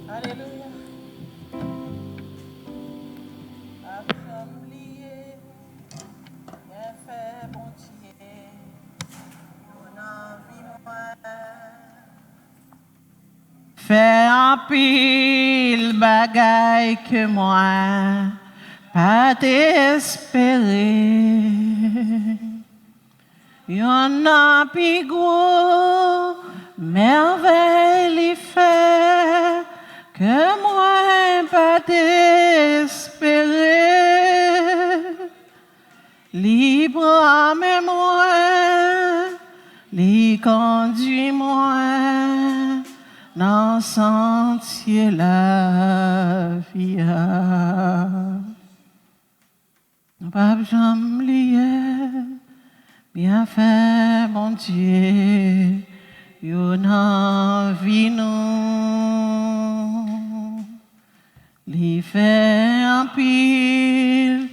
Alléluia. Assemblier, bien fait, bon Dieu, on a vu moi. Fais un pile bagaille que moi, pas t'espérer. Y'en a plus gros, merveille les fait, que moi pas t'espérer. Libre à moi, li conduit moi dans sentier la vie. Pas jamais lié, bien fait mon Dieu, yon envie nous, li fait un pile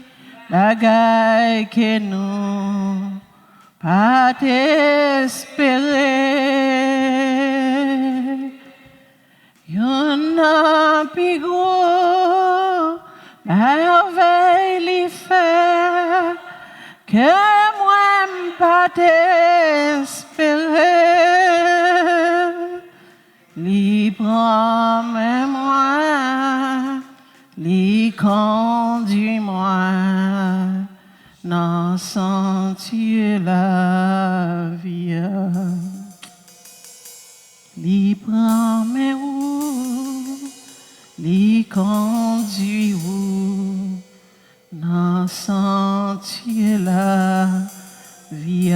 bagaille que nous pas t'espérer. Y'en a plus gros, merveille li fait, que moi pas t'espérer. Li prend moi, li conduit moi dans sentier la vie. Li prend mes roues, li conduit où dans sentier la vie.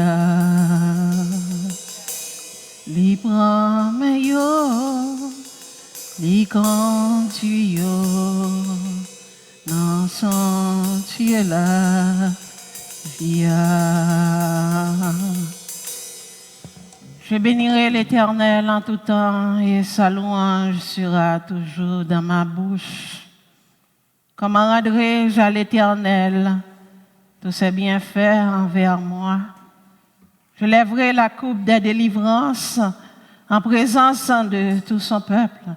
Li prend mes yo, li conduit yo dans sentier la vie. Je bénirai l'Éternel en tout temps et sa louange sera toujours dans ma bouche. Comment rendrai-je à l'Éternel tous ses bienfaits envers moi? Je lèverai la coupe des délivrances en présence de tout son peuple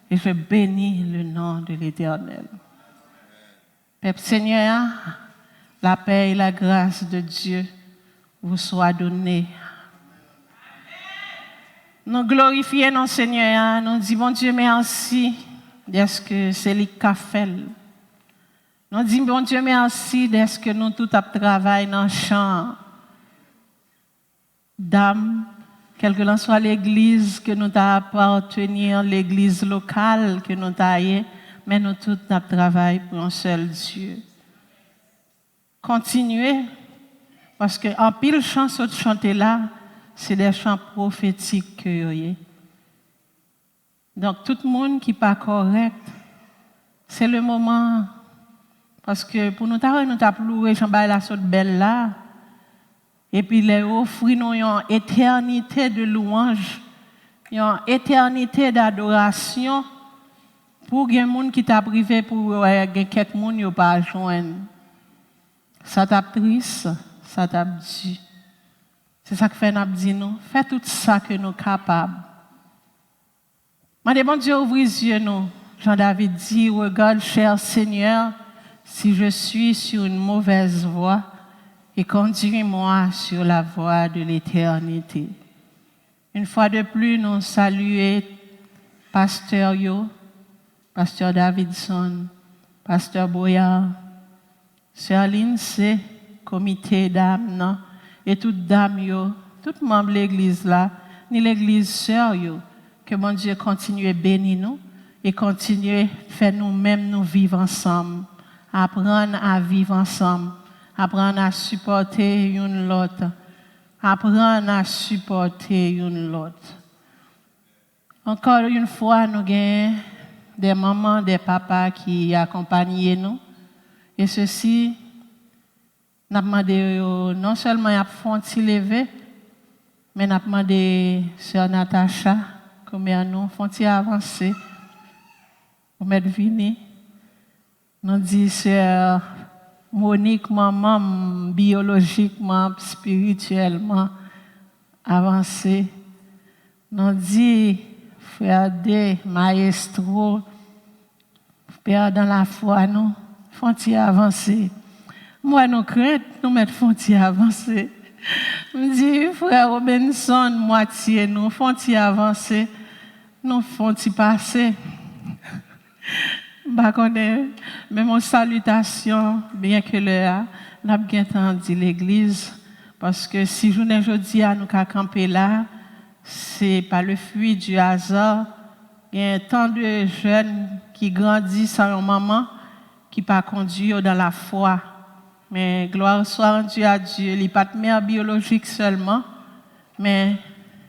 et je bénis le nom de l'Éternel. Peuple Seigneur, la paix et la grâce de Dieu vous soient données. Nous glorifions notre Seigneur, nous disons, bon Dieu, merci d'être que c'est lui qui a fait. Nous disons, bon Dieu, merci d'être que nous tout travaillons dans le champ d'âme, quelle que soit l'église que nous appartenons, l'église locale que nous avons, mais nous tout travaillons pour un seul Dieu. Continuez, parce qu'en pile chant, ce chanter là, c'est des chants prophétiques que vous avez. Donc, tout le monde qui n'est pas correct, c'est le moment. Parce que pour nous, nous avons loué la sorte belle là. Et puis, les offrir nous une éternité de louange, une éternité d'adoration pour les gens qui t'a privé, pour quelques gens qui n'ont pas joindre. Ça t'a triste, ça t'a dit. C'est ça que fait nous dit nous. Fais tout ça que nous sommes capables. Bon Dieu, ouvre les yeux nous. Jean-David dit, regarde, cher Seigneur, si je suis sur une mauvaise voie, et conduis-moi sur la voie de l'éternité. Une fois de plus, nous saluons Pasteur Yo, Pasteur Davidson, Pasteur Boyard, Sœur Lindsay, comité d'âme, et toutes dames yo, tout membre de l'église là, ni l'église sœur yo, que mon Dieu continue à bénir nous et continue à faire nous-mêmes nous vivre ensemble, apprendre à vivre ensemble, apprendre à supporter une l'autre, apprendre à supporter une l'autre. Encore une fois, nous avons des mamans, des papas qui accompagnent nous, et ceci, nous avons demandé non seulement à font lever, mais nous avons demandé à Sœur Natacha, comment nous font avancer, pour mettre venir. Nous disons Sœur Monique, maman, biologiquement, spirituellement, avancer. Nous dit, frère D, maestro, père dans la foi, nous, font-ils avancer. Moi, nous craignons, nous mettons font-ils avancer. Je dis, frère Robinson, moitié, nous font-ils avancer. Nous font-ils passer. Mais mon salutation, bien que le n'a bien entendu l'église, parce que si je ne dis à nous qu'à camper là, c'est pas le fruit du hasard. Il y a tant de jeunes qui grandissent sans leur maman, qui pas conduire dans la foi. Mais gloire soit rendue à Dieu. Il n'est pas de mère biologique seulement, mais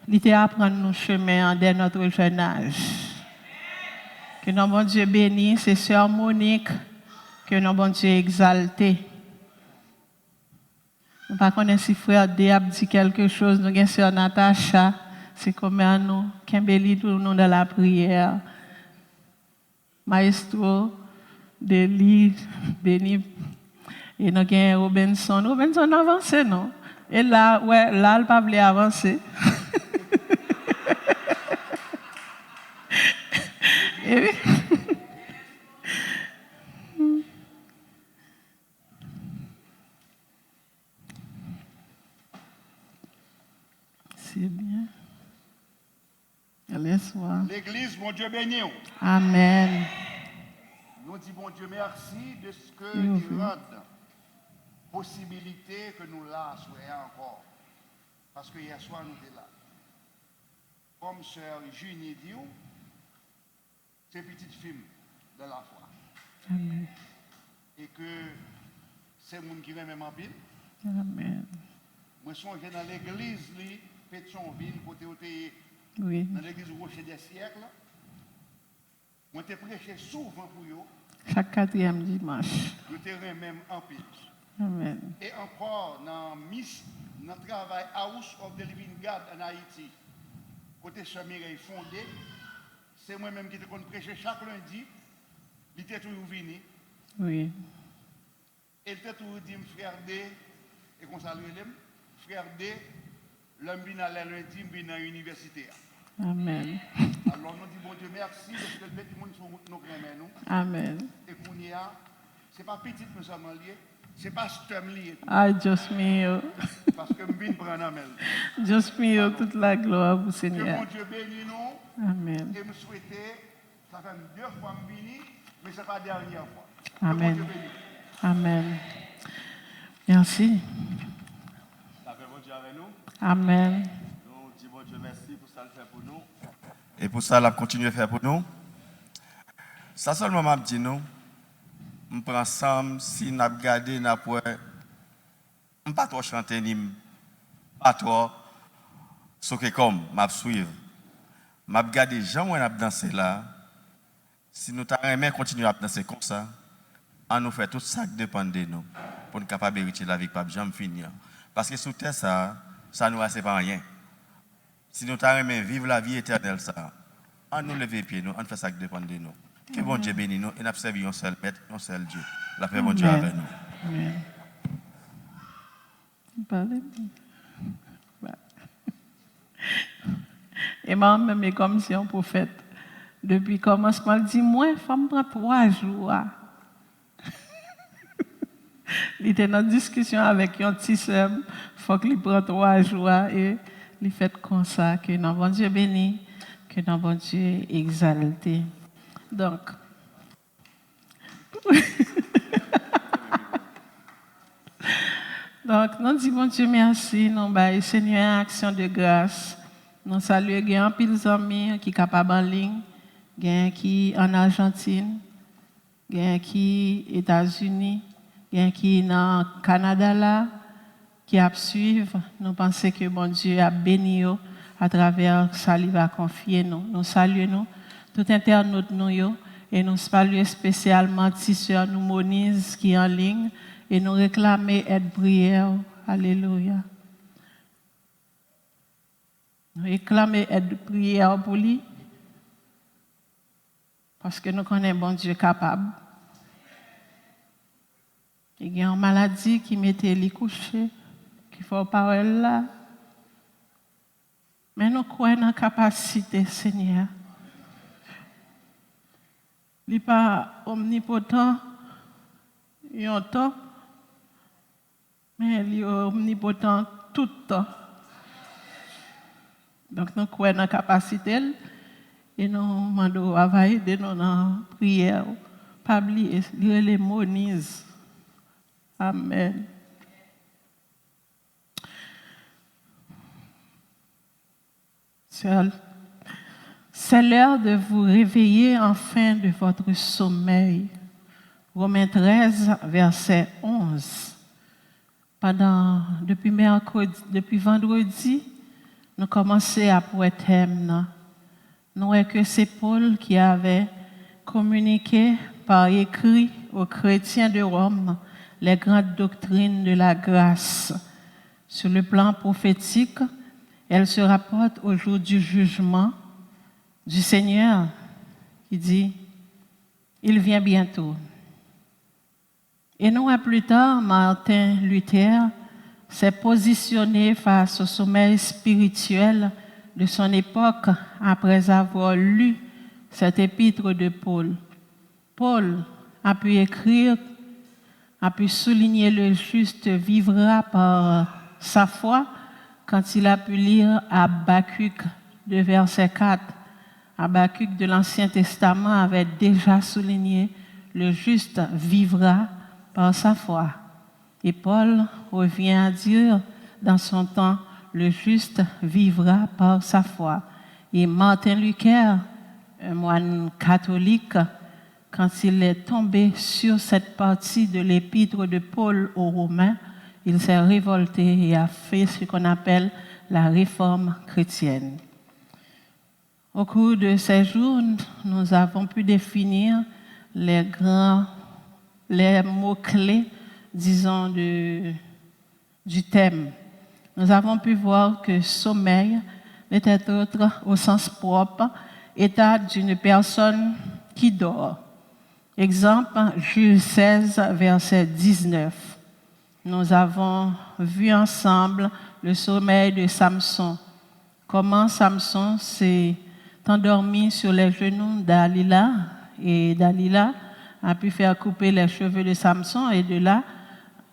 il était apprendre nos chemins dès notre jeune âge. Que notre bon Dieu bénisse, c'est sœur Monique, que notre bon Dieu exalté. Nous ne connaissons pas si frère Diab dit quelque chose, nous avons sœur Natacha, c'est comme nous, Kimbeli, tout le monde dans la prière. Maestro, Deli, béni. Et nous avons Robinson. Robinson avance, non? Et là, ouais, là, il ne peut pas avancer. C'est bien. Laisse-moi. L'église, mon Dieu béni. Amen. Nous disons, bon Dieu, merci de ce que tu rends possibilité que nous là soyons encore. Parce que hier soir, nous étions là. Comme sœur Junie dit, c'est petite fille de la foi. Amen. Et que c'est le monde qui aime même en pile. Amen. Moi, je suis dans l'église, Pétionville, côté oui. Dans l'église Rocher des siècles. Moi, j'ai prêché souvent pour eux. Chaque 4e dimanche. Je t'ai même en pile. Amen. Et encore, dans le travail House of the Living God en Haïti, côté Sœur Mireille fondé, c'est moi-même qui te prêcher chaque lundi. Il était toujours venu. Oui. Il était toujours dit, frère D, et qu'on salue l'homme, frère D, l'homme vient à lundi, il vient à l'université. Amen. Alors nous disons, bon Dieu, merci, parce que le petit monde sur nous créons nous. Amen. Et qu'on y a, ce n'est pas petit nous sommes liés, ce n'est pas stem lié. Ah, Dios mío. Parce que je viens prendre un mail. Dios mío, toute la gloire pour Que Seigneur. mon Dieu bénisse nous. Amen. Et me souhaiter, ça fait 2 fois que je viens, mais ce n'est pas la dernière fois. Amen. Que mon Dieu bénisse. Amen. Merci. Ça fait bon Dieu avec nous. Amen. Nous disons bon Dieu merci pour ça le fait pour nous. Et pour ça, il continue à faire pour nous. Ça seulement m'a dit nous. On prend ensemble, si nous avons gardé, nous avons pas trop chanter, ni pas trop ce que comme, m'a suivre. M'a gardé, Jean, on a dansé là. Si nous avons continuer à danser comme ça, on nous fait tout ça qui dépend de nous pour nous capables d'hériter la vie, pas jamais finir. Parce que sous terre, ça nous reste pas rien. Si nous avons vivre la vie éternelle, ça, on nous lever les pieds, on fait ça qui dépend de nous. Que bon Dieu bénisse nous et nous servons un seul maître, un seul Dieu. La paix, bon Dieu avec nous. Amen. Parlez. Et moi-même, est comme si un prophète, depuis le commencement, il dit, moi, il faut me prendre 3 jours. Il était dans une discussion avec un petit soeur, il faut qu'il prenne 3 jours et il fait comme ça, que notre bon Dieu béni, que notre bon Dieu exalté. Donc, nous disons bon Dieu merci, nous baillons Seigneur action de grâce. Nous saluons un pile d'amis qui sont capables en ligne, qui en Argentine, qui aux États-Unis, qui dans le Canada là, qui a suivre. Nous pensons que bon Dieu a béni à travers ça, il va confier nous. Nous saluons tout internaute nous et nous saluons spécialement Tisseur nous Moniz qui est en ligne et nous réclamer aide prière. Alléluia. Nous réclamer aide prière pour lui parce que nous connaissons bon Dieu capable. Il y a une maladie qui mettait les coucher, qui fait parole là. Mais nous croyons dans la capacité, Seigneur. Il n'est pas omnipotent, il est temps, mais il est omnipotent tout le temps. Donc nous croyons dans la capacité et nous demandons à aider nous dans la prière. Pas oublier les mots Nise. Amen. C'est l'heure de vous réveiller enfin de votre sommeil. Romains 13, verset 11. Depuis vendredi, nous commençons à pour thème. Nous voyons que c'est Paul qui avait communiqué par écrit aux chrétiens de Rome les grandes doctrines de la grâce. Sur le plan prophétique, elles se rapportent au jour du jugement du Seigneur qui dit « Il vient bientôt ». Et non plus tard, Martin Luther s'est positionné face au sommeil spirituel de son époque après avoir lu cet épître de Paul. Paul a pu écrire, a pu souligner le juste vivra par sa foi quand il a pu lire Habakkuk de verset 4. Habakkuk de l'Ancien Testament avait déjà souligné le juste vivra par sa foi. Et Paul revient à dire dans son temps, le juste vivra par sa foi. Et Martin Luther, un moine catholique, quand il est tombé sur cette partie de l'épître de Paul aux Romains, il s'est révolté et a fait ce qu'on appelle la réforme chrétienne. Au cours de ces jours, nous avons pu définir les mots-clés, disons, du thème. Nous avons pu voir que sommeil n'était autre, au sens propre, état d'une personne qui dort. Exemple, Jules 16, verset 19. Nous avons vu ensemble le sommeil de Samson. Comment Samson s'est endormi sur les genoux d'Alila et Dalila a pu faire couper les cheveux de Samson et de là,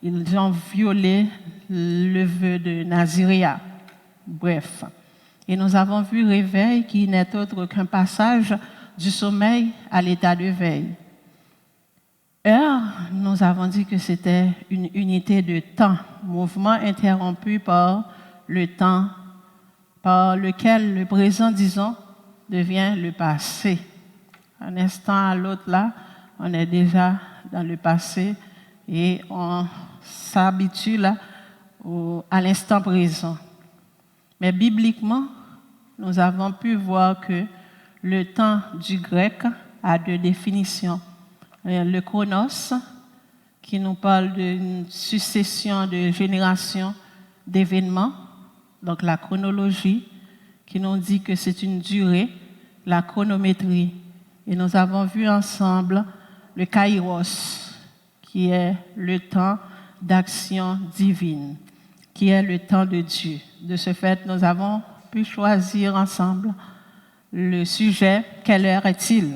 ils ont violé le vœu de Naziréa. Bref. Et nous avons vu réveil qui n'est autre qu'un passage du sommeil à l'état de veille. Heure, nous avons dit que c'était une unité de temps, mouvement interrompu par le temps, par lequel le présent, disons, devient le passé. Un instant à l'autre, là, on est déjà dans le passé et on s'habitue là à l'instant présent. Mais bibliquement, nous avons pu voir que le temps du grec a deux définitions. Le chronos, qui nous parle d'une succession de générations d'événements, donc la chronologie, qui nous dit que c'est une durée, la chronométrie. Et nous avons vu ensemble le kairos, qui est le temps d'action divine, qui est le temps de Dieu. De ce fait, nous avons pu choisir ensemble le sujet « Quelle heure est-il »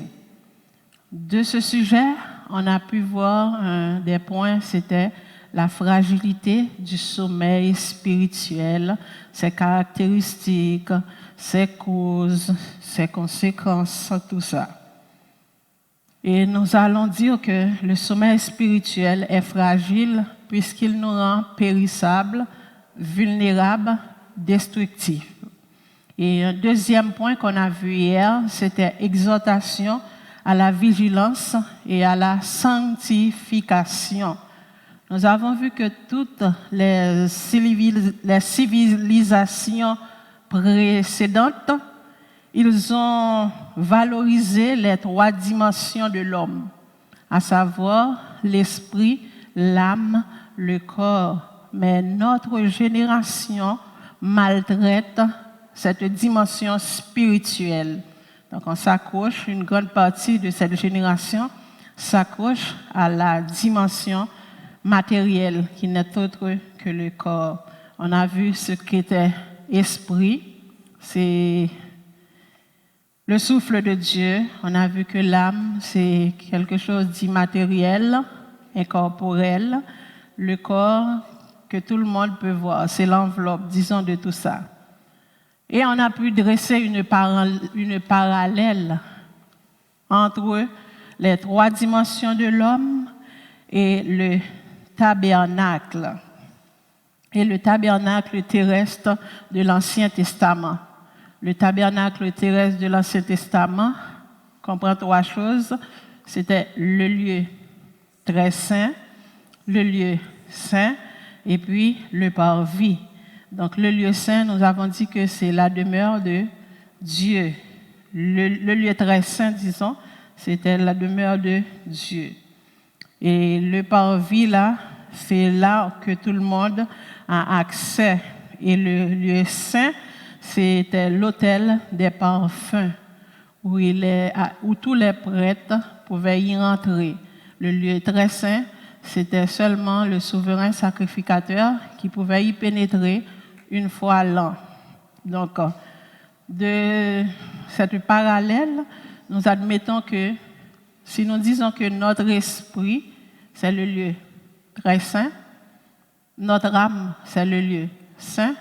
De ce sujet, on a pu voir un des points, c'était la fragilité du sommeil spirituel, ses caractéristiques, ses causes, ses conséquences, tout ça. Et nous allons dire que le sommeil spirituel est fragile puisqu'il nous rend périssables, vulnérables, destructifs. Et un deuxième point qu'on a vu hier, c'était exhortation à la vigilance et à la sanctification. Nous avons vu que toutes les civilisations précédentes, ils ont valorisé les trois dimensions de l'homme, à savoir l'esprit, l'âme, le corps. Mais notre génération maltraite cette dimension spirituelle. Donc on s'accroche, une grande partie de cette génération s'accroche à la dimension matérielle qui n'est autre que le corps. On a vu ce qu'était esprit, c'est le souffle de Dieu. On a vu que l'âme, c'est quelque chose d'immatériel, incorporel. Le corps que tout le monde peut voir, c'est l'enveloppe, disons, de tout ça. Et on a pu dresser une parallèle entre les 3 dimensions de l'homme et le tabernacle. Et le tabernacle terrestre de l'Ancien Testament. Le tabernacle terrestre de l'Ancien Testament comprend 3 choses. C'était le lieu très saint, le lieu saint et puis le parvis. Donc le lieu saint, nous avons dit que c'est la demeure de Dieu. Le lieu très saint, disons, c'était la demeure de Dieu. Et le parvis, là, c'est là que tout le monde a accès. Et le lieu saint, c'était l'autel des parfums, où tous les prêtres pouvaient y entrer. Le lieu très saint, c'était seulement le souverain sacrificateur qui pouvait y pénétrer une fois l'an. Donc, de cette parallèle, nous admettons que si nous disons que notre esprit, c'est le lieu très saint, notre âme, c'est le lieu saint,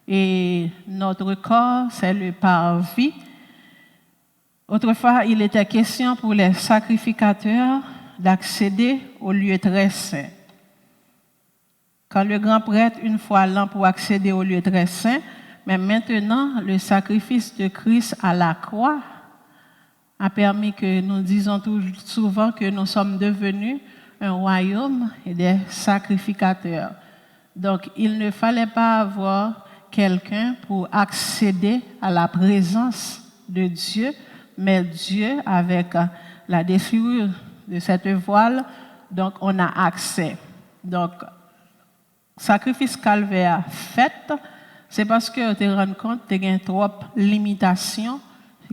et notre corps, c'est le parvis. Autrefois, il était question pour les sacrificateurs d'accéder au lieu très saint. Quand le grand prêtre, une fois l'an pour accéder au lieu très saint, mais maintenant, le sacrifice de Christ à la croix a permis que nous disons souvent que nous sommes devenus un royaume et des sacrificateurs. Donc, il ne fallait pas avoir quelqu'un pour accéder à la présence de Dieu, mais Dieu, avec la déchirure de cette voile, donc on a accès. Donc, sacrifice calvaire fait, c'est parce que tu te rends compte que tu as trop de limitations,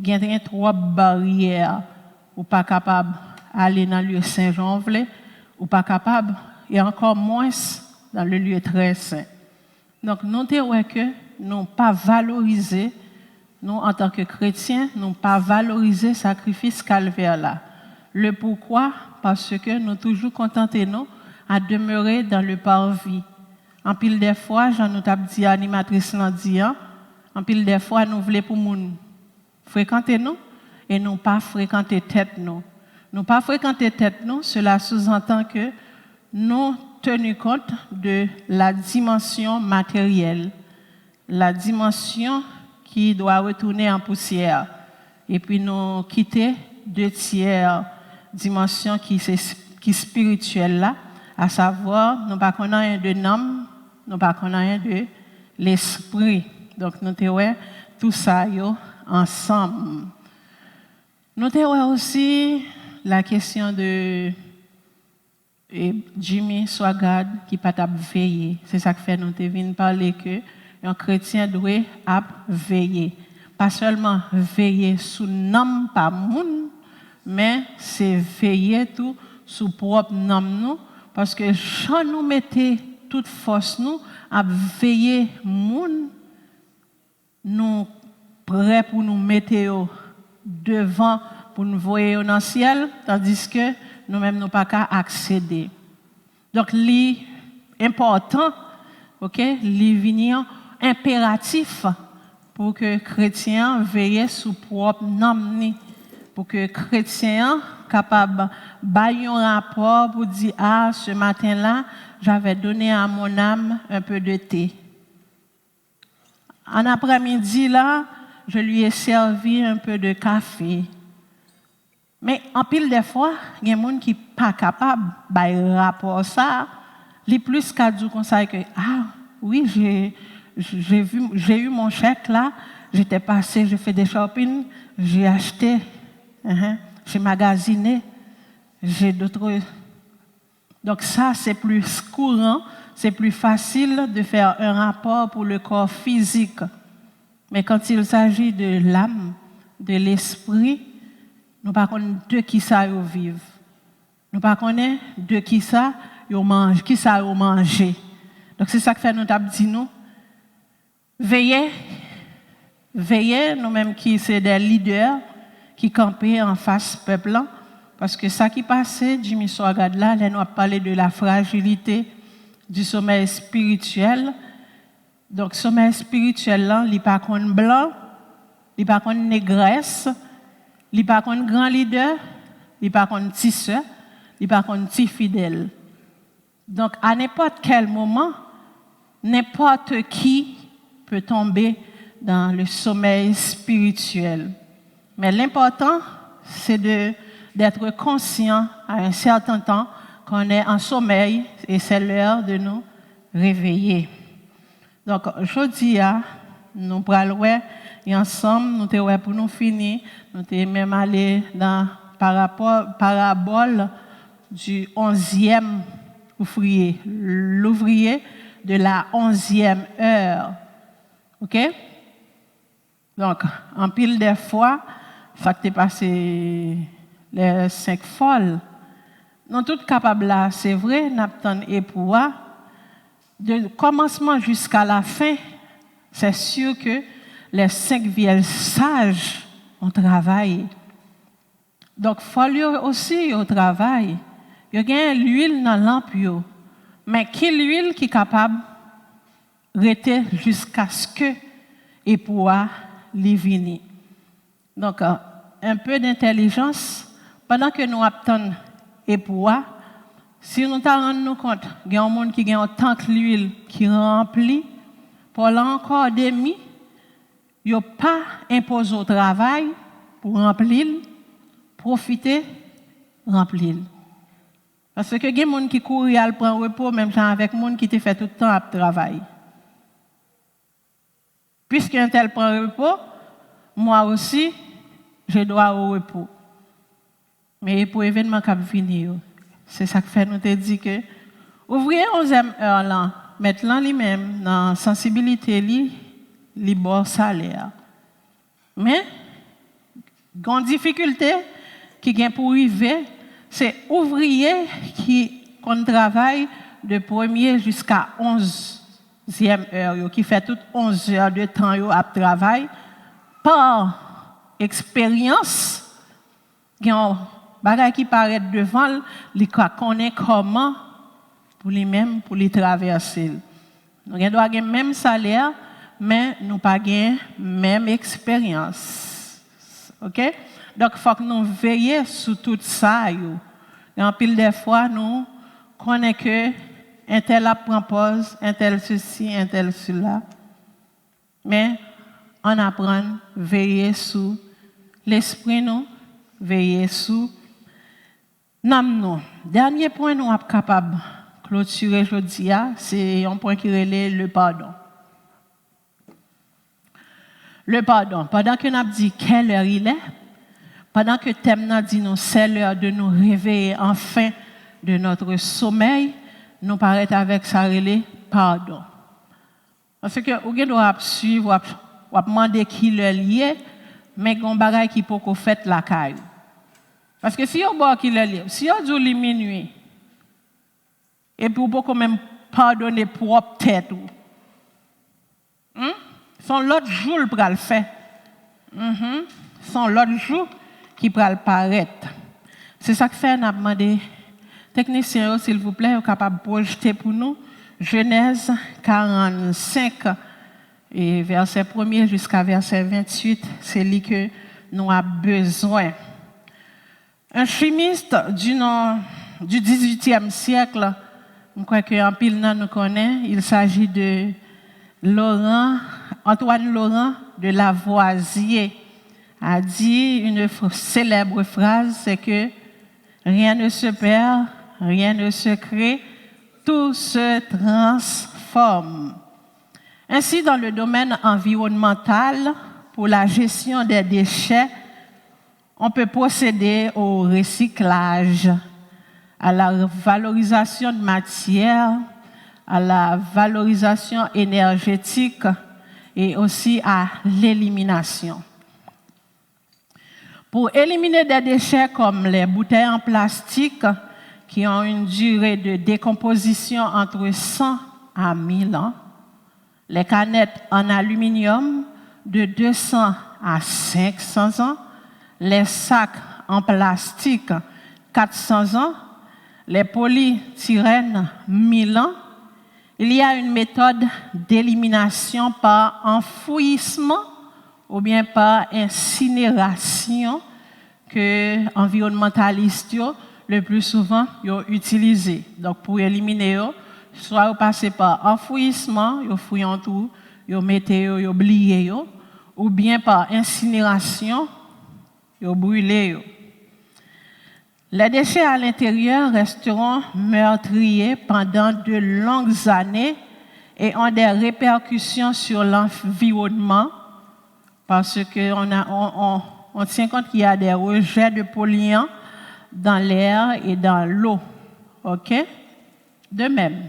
tu as trop de barrières, ou pas capable d'aller dans le lieu Saint-Jean, ou pas capable, et encore moins dans le lieu très saint. Donc, nous avons que nous pas valorisé, nous en tant que chrétiens, nous pas valorisé le sacrifice calvaire là. Le pourquoi? Parce que nous toujours contentons à demeurer dans le parvis. En pile des fois, j'en nous t'a dit animatrice l'a dit, en pile des fois nous voulons pour nous fréquenter nous et non pas fréquenter tête nous. Nous pas fréquenter tête nous, cela sous-entend que nous tenons compte de la dimension matérielle, la dimension qui doit retourner en poussière et puis nous quitter 2/3 dimension qui est spirituelle là, à savoir nous pas connaît de l'âme, nous pas connaît de l'esprit. Donc nous avons tout ça ensemble. Nous avons aussi la question de Jimmy Swaggart qui pas veiller. C'est ça que fait nous devons parler que un chrétien doit veiller. Pas seulement veiller sous nom par monde, mais c'est veiller tout sous propre nom nous, parce que quand nous mettons toute force nous à veiller monde, nous prêts pour nous mettre devant pour nous voir dans le ciel, tandis que nous-mêmes nous pas qu'à accéder. Donc l'important, OK, l'ivinian impératif pour que chrétiens veillent sous propre nom, pour que chrétiens capable bailler un rapport pour dire ce matin-là, j'avais donné à mon âme un peu de thé. En après-midi là, je lui ai servi un peu de café. Mais en pile des fois, il y a des gens qui ne sont pas capables de rapport ça. Les plus qu'à dire comme ça que oui, j'ai eu mon chèque là, j'étais passé, j'ai fait des shopping, j'ai acheté, j'ai magasiné, j'ai d'autres. Donc ça, c'est plus courant, c'est plus facile de faire un rapport pour le corps physique. Mais quand il s'agit de l'âme, de l'esprit, nous ne connaissons pas de qui ça vivent. Nous ne connaissons pas de qui ça mange, qui ça manger. Donc c'est ça que fait nous dit nous. Veillez veiller, nous-mêmes qui sommes des leaders, qui campaient en face du peuple, parce que ça qui passait, Jimmy Swagad là, nous a parlé de la fragilité du sommeil spirituel. Donc, sommeil spirituel là, il n'est pas qu'on blanc, il n'est pas qu'on négresse, il n'est pas qu'on grand leader, il n'est pas qu'on tisseur, il n'est pas qu'on petit fidèle. Donc, à n'importe quel moment, n'importe qui peut tomber dans le sommeil spirituel. Mais l'important, c'est d'être conscient à un certain temps qu'on est en sommeil et c'est l'heure de nous réveiller. Donc, aujourd'hui, nous parlons et ensemble, nous sommes pour nous finir, nous sommes même allés dans parabole du 11e ouvrier, l'ouvrier de la 11e heure. OK? Donc, en pile des fois, ça que passé les 5 folles. Nous sommes tous capables là, c'est vrai, nous avons époux. De commencement jusqu'à la fin, c'est sûr que les 5 vieilles sages ont travaillé. Donc, il faut aussi au travail. Il y a l'huile dans la lampe. Mais quelle huile qui est capable de rester jusqu'à ce que époux vienne. Donc, un peu d'intelligence, pendant que nous attendons époux, si nous nous rendons compte qu'il y a un monde qui a tant que l'huile qui remplit, pour l'encore demi, il n'y a pas imposé au travail pour remplir, profiter, remplir. Parce que il y a des gens qui courent et prennent repos, même avec des gens qui te fait tout le temps à travail. Puisqu'un tel prend repos, moi aussi, je dois au repos. Mais pour l'événement qui va venir, c'est ça que fait nous te dire que ouvrier 11e heure là, mettre là lui-même dans sensibilité li bon salaire. Mais grande difficulté qui vient pour arriver, c'est ouvrier qui travaille de 1er jusqu'à 11e heure, qui fait toutes 11 heures de temps à travail par expérience, qui ont bagay qui paraît devant, il connaît comment pour lui-même pour les traverser. Nous avons le même salaire, mais nous pas la même expérience. OK? Donc il faut que nous veillions sur tout ça. Et en pile des fois, nous connaissons que un tel apprend pause, un tel ceci, un tel cela. Mais on apprend à veiller sur l'esprit, nous, veiller sur nous. Dernier point, nous sommes capables de clôturer aujourd'hui, c'est un point qui relève le pardon. Le pardon. Pendant que nous avons dit quelle heure il est, pendant que thème nous dit nous c'est l'heure de nous réveiller enfin de notre sommeil, nous paraît avec ça relève pardon. Parce que vous doit suivre, ou demander qui le lié, mais qu'on bagaille qui peut qu'on fait la caille. Parce que si on boit qui le lié, si on dit minuit, et puis on peut même pardonner propre tête, son l'autre jour pour le faire. Son l'autre jour qui peut le paraître. C'est ça que fait on a demandé technicien s'il vous plaît, capable de projeter pour nous Genèse 45 et verset 1er jusqu'à verset 28, c'est lui que nous avons besoin. Un chimiste du 18e siècle, je crois qu'en pile nous connaît, il s'agit de Antoine Laurent de Lavoisier, a dit une célèbre phrase, c'est que rien ne se perd, rien ne se crée, tout se transforme. Ainsi, dans le domaine environnemental, pour la gestion des déchets, on peut procéder au recyclage, à la valorisation de matière, à la valorisation énergétique et aussi à l'élimination. Pour éliminer des déchets comme les bouteilles en plastique qui ont une durée de décomposition entre 100 à 1000 ans, les canettes en aluminium de 200 à 500 ans, les sacs en plastique 400 ans, les polytyrènes 1000 ans. Il y a une méthode d'élimination par enfouissement ou bien par incinération que environnementalistes le plus souvent utilisé. Donc pour éliminer, soit vous passez par enfouissement, vous fouillez tout, vous mettez, vous oubliez, ou bien par incinération, vous brûlez. Les déchets à l'intérieur resteront meurtriers pendant de longues années et ont des répercussions sur l'environnement parce qu'on tient compte qu'il y a des rejets de polluants dans l'air et dans l'eau. OK? De même,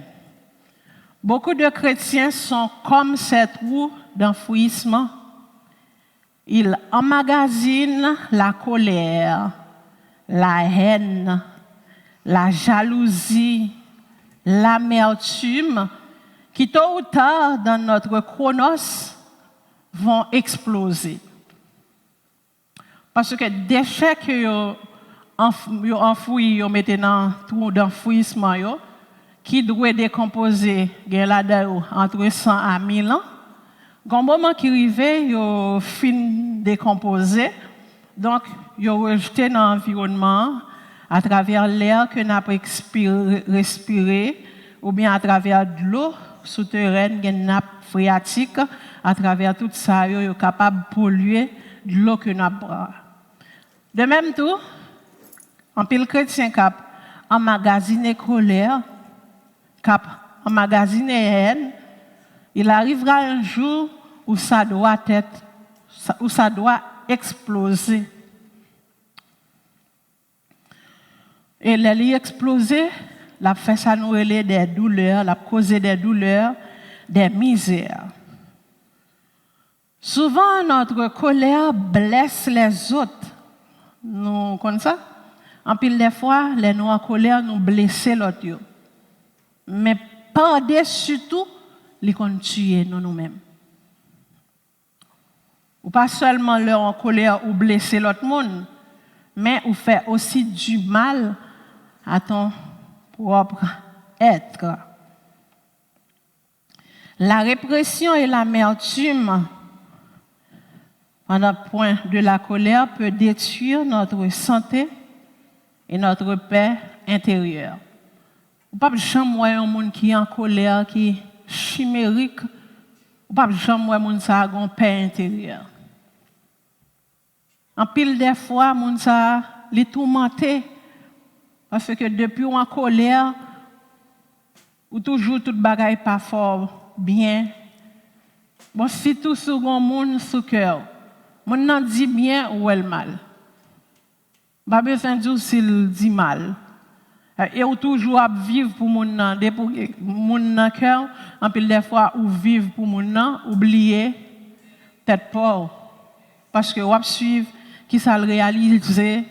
beaucoup de chrétiens sont comme cette roue d'enfouissement. Ils emmagasinent la colère, la haine, la jalousie, l'amertume, qui tôt ou tard dans notre chronos vont exploser. Parce que déchets que vous enfouissez, vous mettez dans tout d'enfouissement, qui doit décomposer entre 100 à 1000 ans, quand un moment qui arrive, vous fin décomposer, donc vous rejeté dans l'environnement à travers l'air que nous avons respiré, ou bien à travers de l'eau souterraine, une nappe phréatique, à travers tout ça, vous êtes capable de polluer de l'eau que nous avons. De même tout, en pile chrétien cap emmagasiner colère, cap emmagasiner haine, il arrivera un jour où ça doit exploser. Et les exploser, la fait ça nous relève des douleurs, la causer des douleurs, des misères. Souvent, notre colère blesse les autres. Nous connaissons ça? En pile des fois, les nous en colère nous blessent l'autre. Mais par-dessus tout, ils ont tué nous-mêmes. Ou pas seulement leur en colère ou blesser l'autre monde, mais ou fait aussi du mal à ton propre être. La répression et l'amertume, pendant le point de la colère, peut détruire notre santé et notre paix intérieure. Ou pas jamais voir un monde qui est en colère, qui est chimérique, ou pas jamais voir un monde qui a une paix intérieure. En pile des fois, moun sa les tourmenté parce que depuis ou en colère ou toujours toute bagaille pas fort bien. Bon si tout sur un monde sous cœur. Moun nan dit bien ou elle mal. Pas besoin dire s'il dit mal. Et ou toujours à vivre pour moun nan pour moun nan cœur en pile des fois ou vivre pour moun nan oublier tête pauvre parce que ou suivre qui ça le réaliser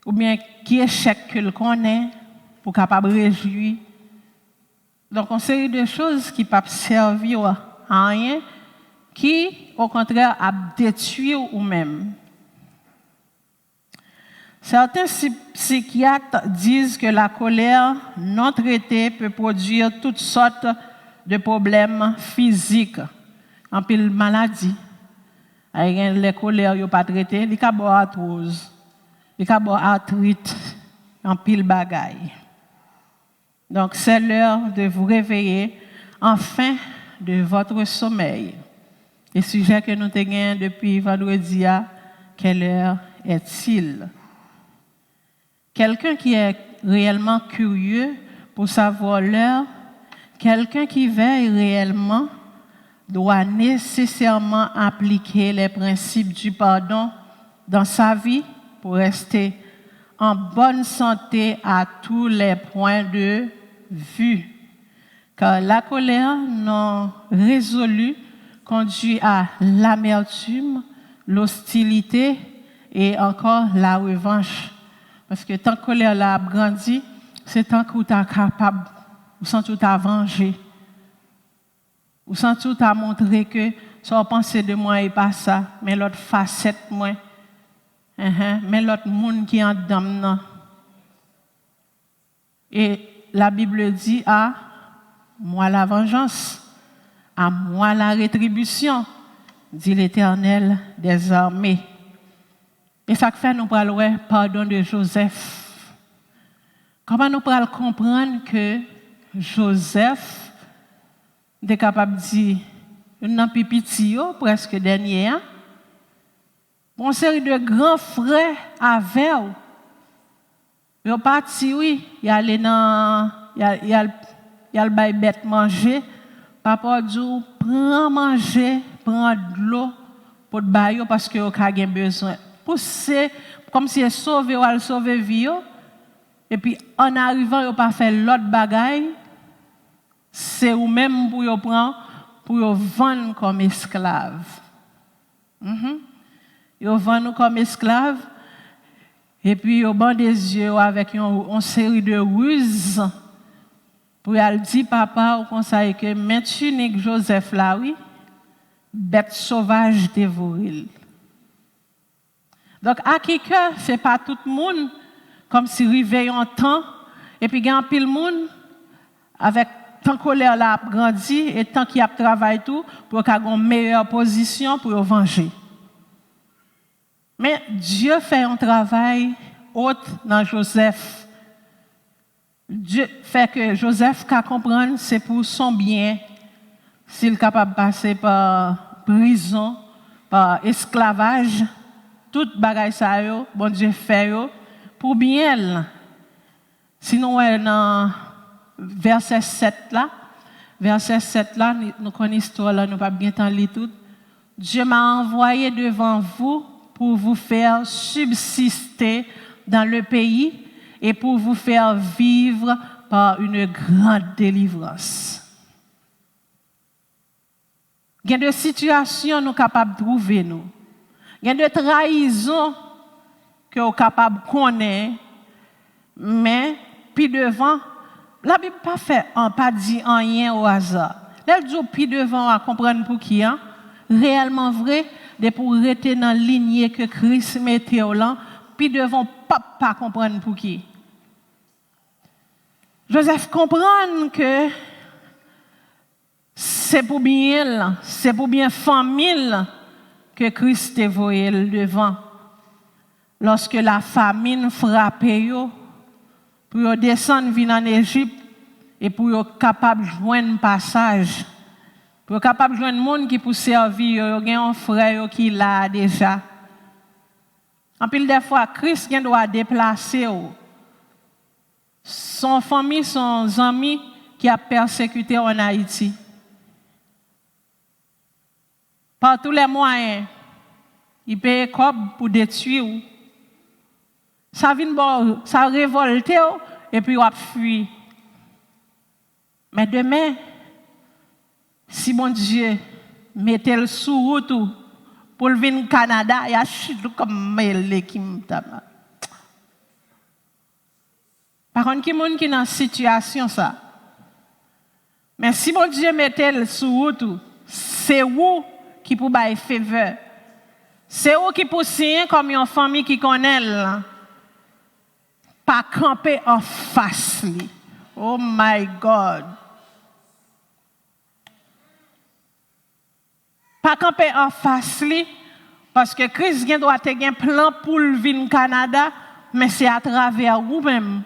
ou bien qui échec que le connaît pour capable réjouir. Donc une série de choses qui peuvent servir à rien qui au contraire a détruire ou même. Certains psychiatres disent que la colère non traitée peut produire toutes sortes de problèmes physiques, en pile maladie. Avec les colères yo pas traité, li ka bo arthrose, li ka bo arthrite, en pile bagaille. Donc c'est l'heure de vous réveiller enfin de votre sommeil. Le sujet que nous avons depuis vendredi, quelle heure est-il? Quelqu'un qui est réellement curieux pour savoir l'heure, quelqu'un qui veille réellement doit nécessairement appliquer les principes du pardon dans sa vie pour rester en bonne santé à tous les points de vue. Car la colère non résolue conduit à l'amertume, l'hostilité et encore la revanche. Parce que tant que la colère a grandi, c'est tant que tu es capable, ou sans tout à venger. Ou sans tout à montrer que ça pensez de moi et pas ça, mais l'autre facette moi. Mais l'autre monde qui est en dedans. Et la Bible dit à moi la vengeance, à moi la rétribution, dit l'Éternel des armées. Et ça fait nous parlons pardon de Joseph. Comment nous pouvons comprendre que Joseph est capable de dire un petit presque dernier, une série de grands frères avec eux. Ils sont partis, oui, ils allaient dans, ils allaient bête manger. Papa dit, prends manger, prends de l'eau pour te bailler parce que vous avez besoin. Pousser, comme si vous sauvez ou sauver vie. Et puis, en arrivant, vous n'avez pas fait l'autre bagaille. C'est vous-même pour vous prendre, pour vous vendre comme esclave. Vous vendent comme esclave. Et puis, vous bandez des yeux avec une série de ruses. Pour aller dire, papa, vous conseille que maintenant, Joseph là, oui, bête sauvage dévorée. Donc, à qui que ce n'est pas tout le monde, comme si réveille en temps, et puis il y a un pile monde, avec tant colère là grandi, et tant qu'il a travaillé tout, pour qu'il ait une meilleure position pour venger. Mais Dieu fait un travail autre dans Joseph. Dieu fait que Joseph qu'à comprendre, c'est pour son bien, s'il est capable de passer par prison, par esclavage, toute bagaille ça yo, bon Dieu fait yo pour bien. Sinon dans verset 7 là, nous connaissons l'histoire là, nous pas bien temps lire tout. Dieu m'a envoyé devant vous pour vous faire subsister dans le pays et pour vous faire vivre par une grande délivrance. Il y a des situations nous capables de trouver nous. Il y a des trahisons que nous sommes capables de connaître, mais puis devant, la Bible pas dit rien au hasard. Elle dit puis devant à comprendre pour qui hein, réellement vrai, de pour rester dans la lignée que Christ mettait au là, puis devant pas comprendre pour qui. Joseph comprend que c'est pour bien famille que Christ est voyé devant. Lorsque la famine frappait, pour descendre venir en Égypte et pour être capable de joindre un passage, pour être capable de joindre un monde qui peut servir, il y a un frère qui l'a déjà. En pile des fois, Christ doit déplacer son famille, son ami qui a persécuté en Haïti. Par tous les moyens, il paye comme pour détruire. Ça vient bon, ça révolte et puis on a fui. Mais demain, si mon Dieu mettait le sous route pour venir au Canada, il y a chute comme l'équipe. Par contre, il y a des gens qui sont dans cette situation. Ça. Mais si mon Dieu mettait le sous route, c'est vous qui peut faire faveur. C'est vous qui peut signer comme une famille qui connaît. Pas camper en face. Oh my God. Pas camper en face. Parce que Christ doit avoir un plan pour venir au Canada, mais c'est à travers vous-même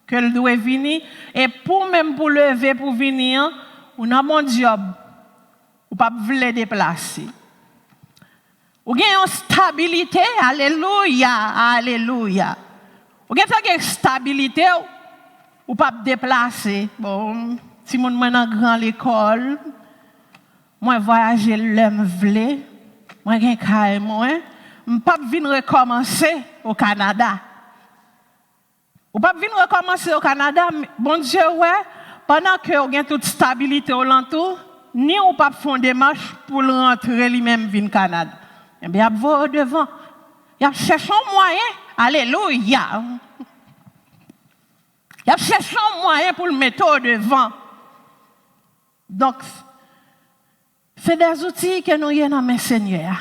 que le doit venir. Et pour même pour lever, pour venir, on a mon job. Ou pas voulez déplacer. Ou gagne une stabilité, alléluia, alléluia. Ou gagne une stabilité, ou pas déplacer. Bon, si mon suis dans grande école, moi voyager l'homme vle, moi gagne caille moi, je pas venir recommencer au Canada. Ou pas venir recommencer au Canada, bon Dieu ouais, pendant que vous avez toute stabilité au l'entour, ni ou pas font des marches pour rentrer lui-même au Canada. Eh bien, il va devant. Il cherche un moyen. Alléluia. Il cherche un moyen pour le mettre au devant. Donc, C'est des outils que nous avons dans mes Seigneur.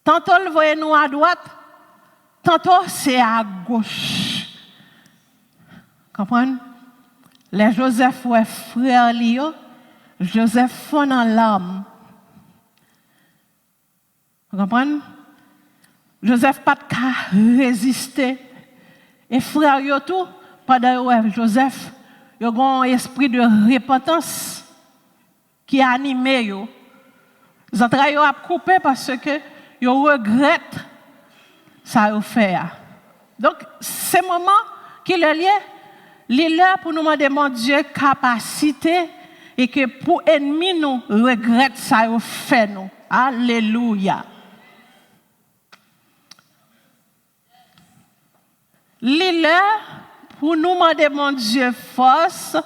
Tantôt, le voyez nous à droite, tantôt, c'est à gauche. Comprenez? Les Joseph, ouais, frère Lio, Joseph fond dans l'âme. Vous comprenez? Joseph pas de résister. Et frère yo tout, pendant que Joseph, il a un esprit de repentance qui a animé yo. Ils ont coupé parce que ils regrettent ça qu'ils fait. Donc, ces moments qu'il est lié, il est là pour nous demander, mon Dieu, capacité et que pour ennemis nous regrette ça qu'ils fait nous. Alléluia. Il est là pour nous demander, mon Dieu, force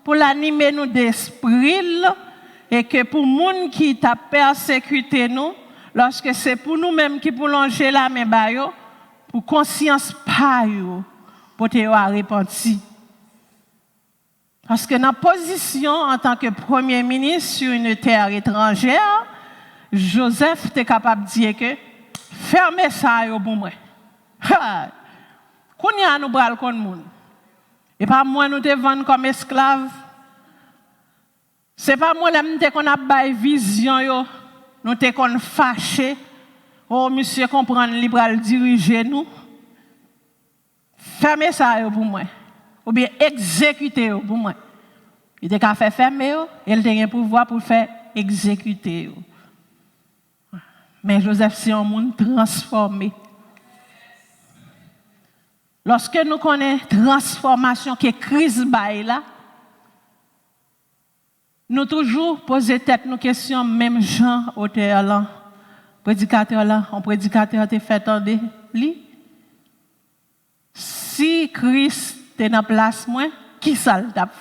pour l'animer nous d'esprit et que pour les gens qui t'a persécuté nous, lorsque c'est pour nous-mêmes qui pour longer la main bayo, pour conscience pas yo, pour te repentir. Parce que dans la position en tant que premier ministre sur une terre étrangère, Joseph était capable de dire que fermez ça yo pour moi. Qu'on y a nous bral contre moun. Et pas moi nous te vendre comme esclaves. C'est pas moi là qu'on a bail vision yo, nous te qu'on fâché. Oh monsieur comprendre libéral diriger nous. Fermez ça yo pour moi. Ou bien exécuter yo pour moi. Il était qu'à faire fermer yo, il a un pouvoir pour faire exécuter yo. Mais Joseph c'est un monde transformé. Lorsque nous connaissons la transformation que Christ baille là, nous toujours poser tête nos questions, même Jean, auteur là, prédicateur là, un prédicateur te fait entendre lui. Si Christ est dans place moi, qui ça le tape?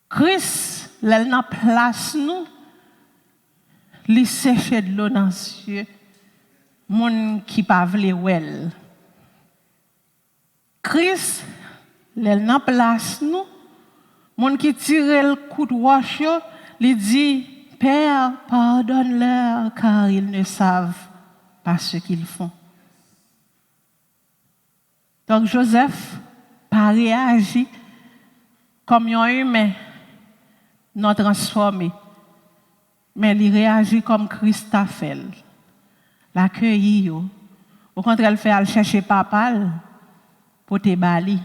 Christ, il est dans place nous, il sèche de l'eau dans les yeux. Moun qui pas vle wel. Christ, l'el nan place nous, moun qui tire le coup de roche, il dit Père, pardonne-leur car ils ne savent pas ce qu'ils font. Donc Joseph pas réagi comme un humain non transformé, mais il réagit comme Christ a fait. L'accueillir. Au contraire, il fait aller chercher papa pour te bali.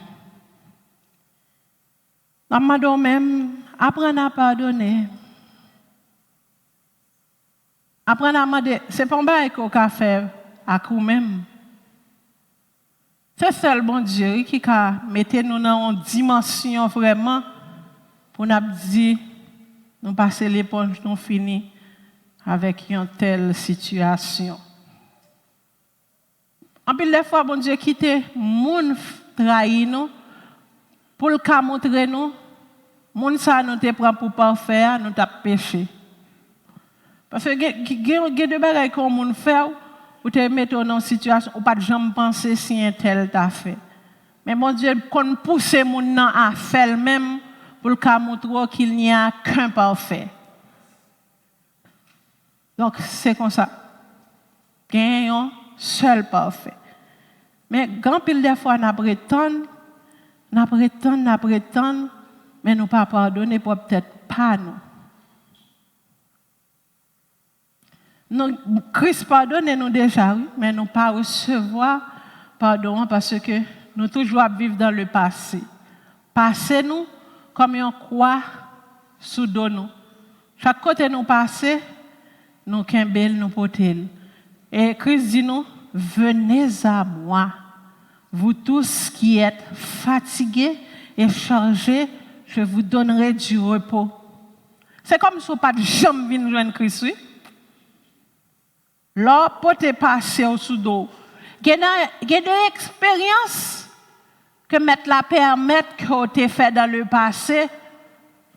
Maman même, apprendre à pardonner. Apprendre à demander, c'est pas un bail qu'on a fait à coup même. C'est seul bon Dieu qui a mis nous dans une dimension vraiment pour nous dire, nous passer l'éponge, nous finir avec une telle situation. En pile de fois, bon Dieu quitte moun trahi nous pour le cas montrer nous, moun ça nous te prend pour parfait, nous t'a péché. Parce que il de bagages qu'on moun fait ou te mettre dans une situation ou pas de jamais penser si un tel t'a fait. Mais bon Dieu qu'on pousse moun nan à faire même pour le cas montrer qu'il n'y a qu'un parfait. Donc c'est comme ça. Gagnons seul parfait. Mais grand pile de fois, nous prétendons, mais nous pas pardonner pour peut-être pas nous. Christ pardonne nous déjà, oui, mais nous pas recevoir pardon parce que nous toujours vivre dans le passé. Passé nous comme une croix sous dos nous. Chaque côté nous passer, nous kembel nous porter. Et Christ dit nous, venez à moi, vous tous qui êtes fatigués et chargés, je vous donnerai du repos. C'est comme si vous pas de jamais venir joindre Christ, oui. Là, pour te passer au sous-dos. Il y a des expériences que mettre la permettre que tu fait dans le passé.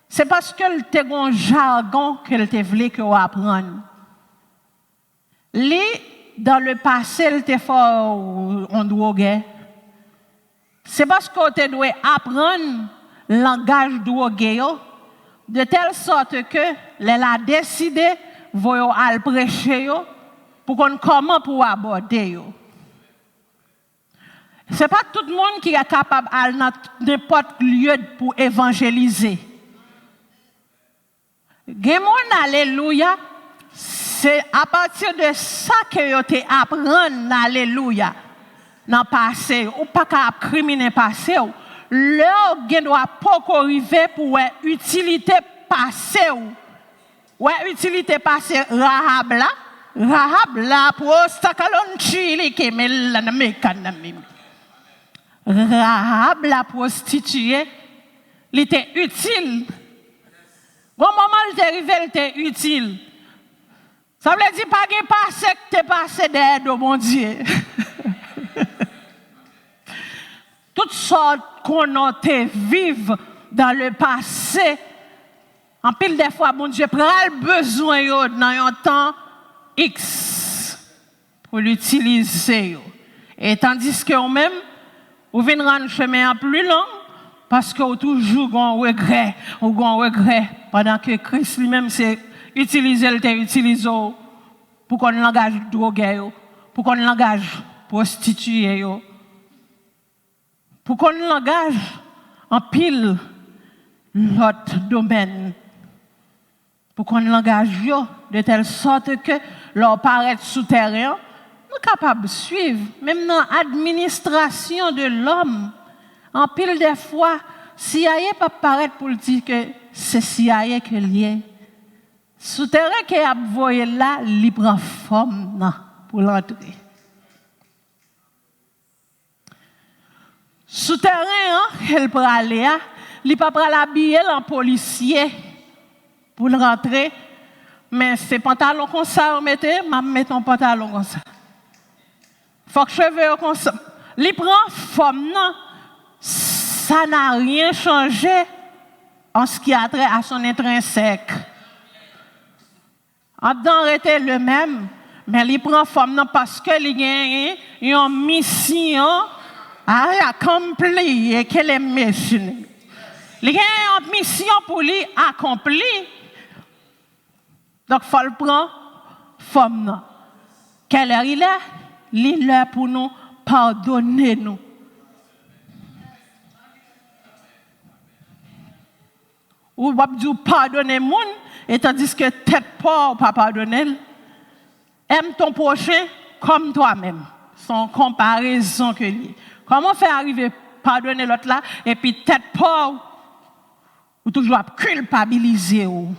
C'est parce que tu as un jargon que tu voulais que tu apprennes. Dans le passé, il te fort en drogue. C'est parce que tu dois apprendre langage drogué de telle sorte que elle a décidé voyo al prêcher yo pour qu'on comment pour aborder yo. C'est pas tout le monde qui est capable à n'importe lieu pour évangéliser. Gemon alléluia, c'est à partir de ça que vous te apprendre alléluia dans passé ou pas qu'à criminer passé leur gen doit pas arriver pour utilité passé ou utilité passé Rahab là pour sakalon chili que mel na mekanami Rahab la prostituée il était utile. Bon moment il est arrivé, il était utile. Ça veut dire pas que passé que tu passé derrière de mon Dieu. Toutes sortes qu'on a vivre dans le passé, en pile des fois, mon Dieu prend le besoin dans un temps X pour l'utiliser. Et tandis que vous-même, vous venez rendre le chemin plus long, parce que vous toujours un regret, pendant que Christ lui-même s'est utilisé, pour qu'on langage drogué, pour qu'on langage prostitué, pour qu'on langage en pile l'autre domaine, pour qu'on langage de telle sorte que leur paraît souterrain, nous sommes capables de suivre, même dans l'administration de l'homme. En pile des fois, CIA pas paraître pour dire que c'est CIA que lié. Souterrain qui a voyé là, il prend forme pour l'entrer. Souterrain, elle peut aller, il pas prend l'habiller en policier pour rentrer, mais c'est pantalon comme ça, on mettez, m'a mettre un pantalon comme ça. Faut que cheveux comme ça. Il prend forme non. Ça n'a rien changé en ce qui a trait à son intrinsèque. En dedans, était le même, mais il prend forme non parce que il a une mission à accomplir et qu'elle est mission. Il a une mission pour lui accomplir. Donc, il faut le prendre forme non. Quelle heure il est? Il est pour nous pardonner nous. Ou va dire pardonner moun et tandis que tête pauvre pas pardonner. Aime ton prochain comme toi-même. Sans comparaison que lui. Comment faire arriver pardonner l'autre là et puis tête pauvre ou toujours culpabiliser ou.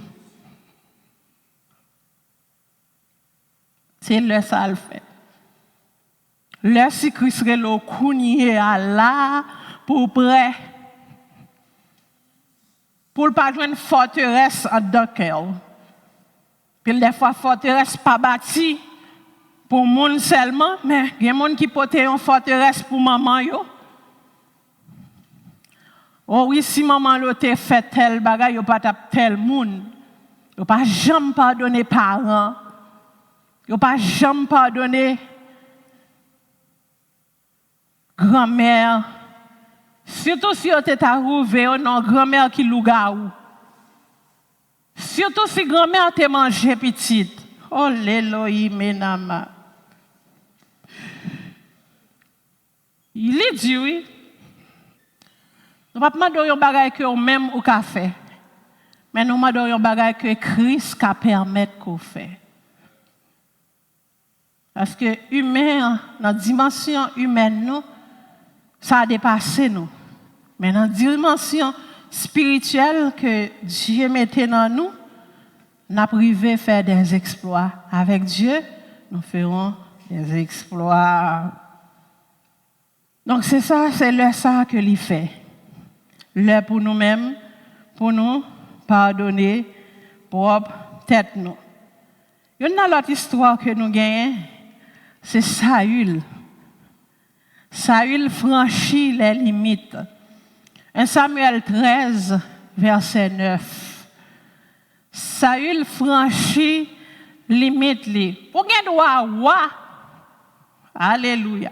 C'est le ça le fait. Le si Christ le kounye à là pour près. Pour ne pas jouer une forteresse en dedans cœur. Puis des fois forteresse pas bâtie pour monde seulement, mais il y a des gens qui portent une forteresse pour maman yo. Oh oui, si maman lo te fait tel bagay, yo pas tap tel monde. Yo pas jamais pardonner parents. Yo pas jamais pardonner grand-mère. Surtout si vous êtes arrivé non grand-mère qui louga ou. Surtout si grand-mère te mangé petite. Oh l'Elohim menama. Il est dit oui. Nous ne pouvons pas demander un bagage que même au café. Mais nous demandons un bagage que Christ a permis qu'on fait. Parce que humain, dans la dimension humaine, nous, ça a dépassé nous. Mais dans la dimension spirituelle que Dieu mettait dans nous, nous privé faire des exploits. Avec Dieu, nous ferons des exploits. Donc c'est ça, c'est le ça que l'il fait. Le pour nous-mêmes, pour nous pardonner, propre tête nous. Il y a une autre histoire que nous gagnons, c'est Saül. Saül franchit les limites. 1 Samuel 13, verset 9. Saül franchit limite li. Ou gen droit wa. Alléluia.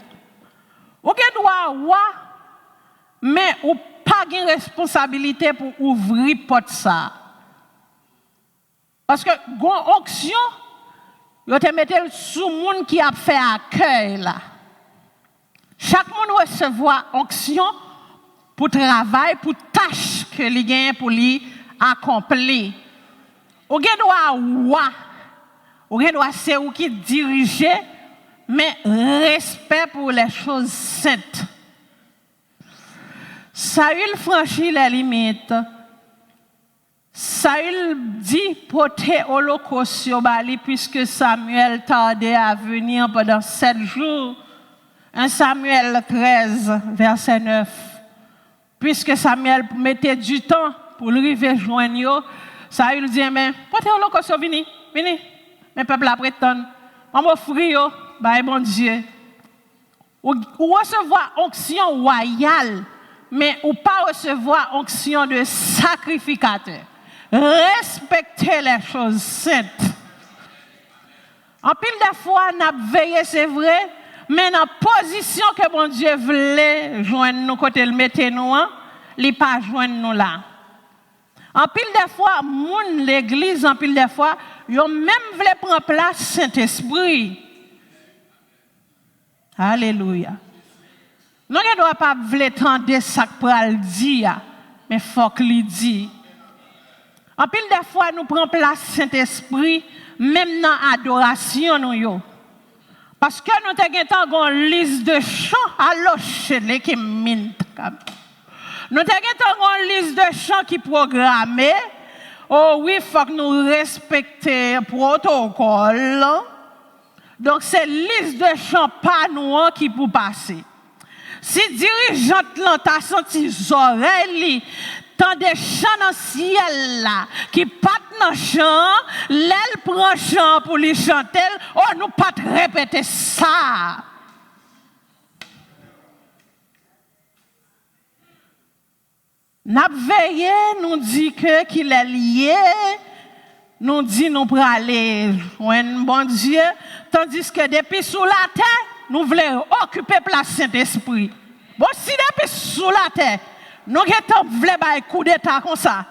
Ou gen droit wa, mais ou pas pas de responsabilité pour ouvrir porte ça. Parce que gon onction, yo te mette sous monde qui a fait accueil là. Chaque monde recevoir onction pour travail, pour tâche que li gagne pour lui accomplir. Ou gen doit ou gen doit c'est ou qui diriger, mais respect pour les choses saintes. Saül franchit les limites. Saül dit porter holocauste sur Bali puisque Samuel tardait à venir pendant 7 jours. 1 Samuel 13, verset 9. Puisque Samuel mettait du temps pour lui rejoindre, Saül dit, mais portez holocauste, venez, mes peuples la prétendent. On m'offre, bah bon Dieu. Ou recevoir onction royale, mais ou pas recevoir onction de sacrificateur. Respecter les choses saintes. En pile de fois, n'a veillé, c'est vrai, mais dans la position que bon Dieu voulait joindre nous côté le mettre nous, il ne pas joindre nous là. En pile de fois, l'église, en pile de fois, ils ont même voulu prendre place Saint-Esprit. Alléluia. Nous ne devons pas vouloir tendre ça pour le dire, mais il faut qu'il dise. En pile de fois, nous prenons place Saint-Esprit, même dans l'adoration. Parce que nous avons une liste de chants à l'oche qui mine. Nous avons une liste de chants qui programmés. Oh oui, il faut que nous respections le protocole. Donc, c'est liste de chants pas nous qui pour passer. Si dirigeant t'a senti les oreilles, tant de chants dans le ciel là, qui partent dans le chant, l'aile prend chant pour les chanter, oh, nous pas répéter ça. N'a veillé, nous dit que qu'il est lié, nous dit nous pour aller joindre bon Dieu, tandis que depuis sous la terre, nous voulons occuper place Saint-Esprit. Bon, si depuis sous la terre, nous voulons faire coup d'état comme ça.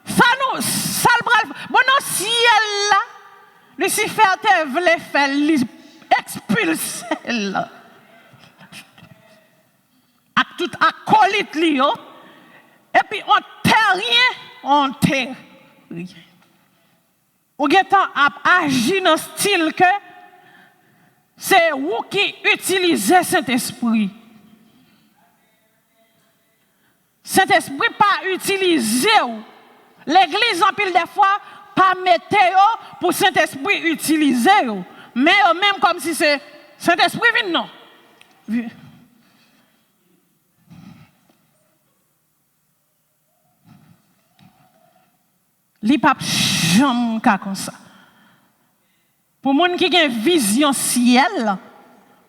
Ça le bras. Bon, non, si elle là, Lucifer voulait faire expulser là. Avec tout acolyte li yo. Et puis on terre rien. Ou getan a agi dans style que c'est vous qui utilisez Saint-Esprit. Saint-Esprit pas utilisé. L'église en pile des fois pas mettre pour Saint-Esprit utiliser. Mais même comme si c'est Saint-Esprit vient non. Li pa jam ka comme ça. Pour moun qui gen vision ciel,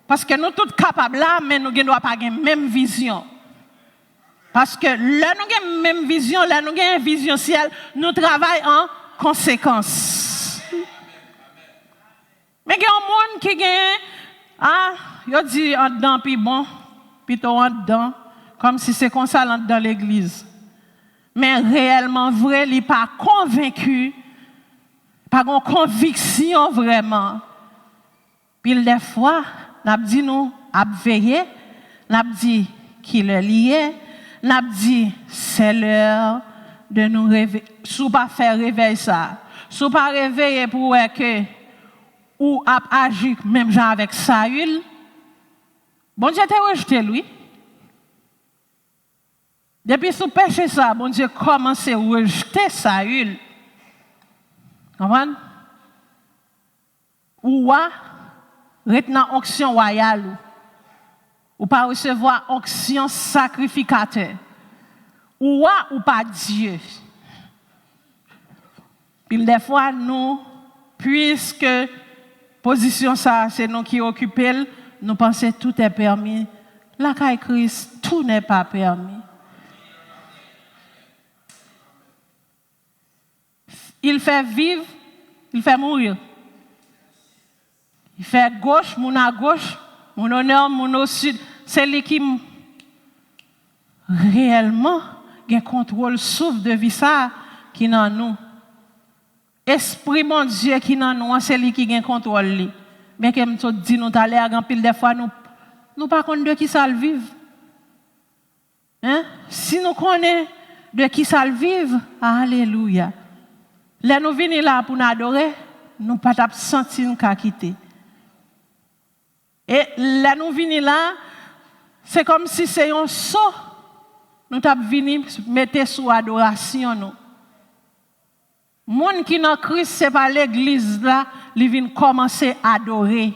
parce que nous tous capables là, mais nous ne doit pas gen même vision. Parce que là nous gen même vision, là nous gen vision ciel, nous travaillons en conséquence. Mais gen moun qui gen yo dit en dedans puis bon, plutôt en dedans comme si c'est comme ça dans l'église. Mais réellement vrai, il n'est pas convaincu, pas une conviction vraiment. Puis des fois, n'a dit nous à veiller, n'a dit qu'il est lié, n'a dit c'est l'heure de nous réveiller. Si pas faire réveil ça, si pas réveiller pour que ou agir même genre avec Saül. Bon Dieu t'a rejeté lui. Depuis sous péché ça, bon Dieu commence à rejeter Saül. Comprenez? Ou retenant onction royale. Ou pas recevoir onction sacrificateur. Ou pas Dieu. Puis des fois, nous, puisque position ça, c'est nous qui occupons, nous pensons que tout est permis. La caille Christ, tout n'est pas permis. Il fait vivre, il fait mourir. Il fait gauche, mon à gauche, mon au nord, mon au sud. C'est lui qui réellement un contrôle souffle de vie ça qui dans nous. Esprit mon Dieu qui dans nous, c'est lui qui a contrôle lui. Bien que me dit nous t'aller à pile des fois nous pas connaît de qui ça le vive. Hein? Si nous connaissons de qui ça le vive, alléluia. Là nous venons là pour nous adorer, nous pas sentir nous quitter. Et là nous venons là, c'est comme si c'est un saut. Nous t'avons venu mettre sous adoration nous. Moun qui dans Christ c'est pas l'église là, ils viennent commencer à adorer.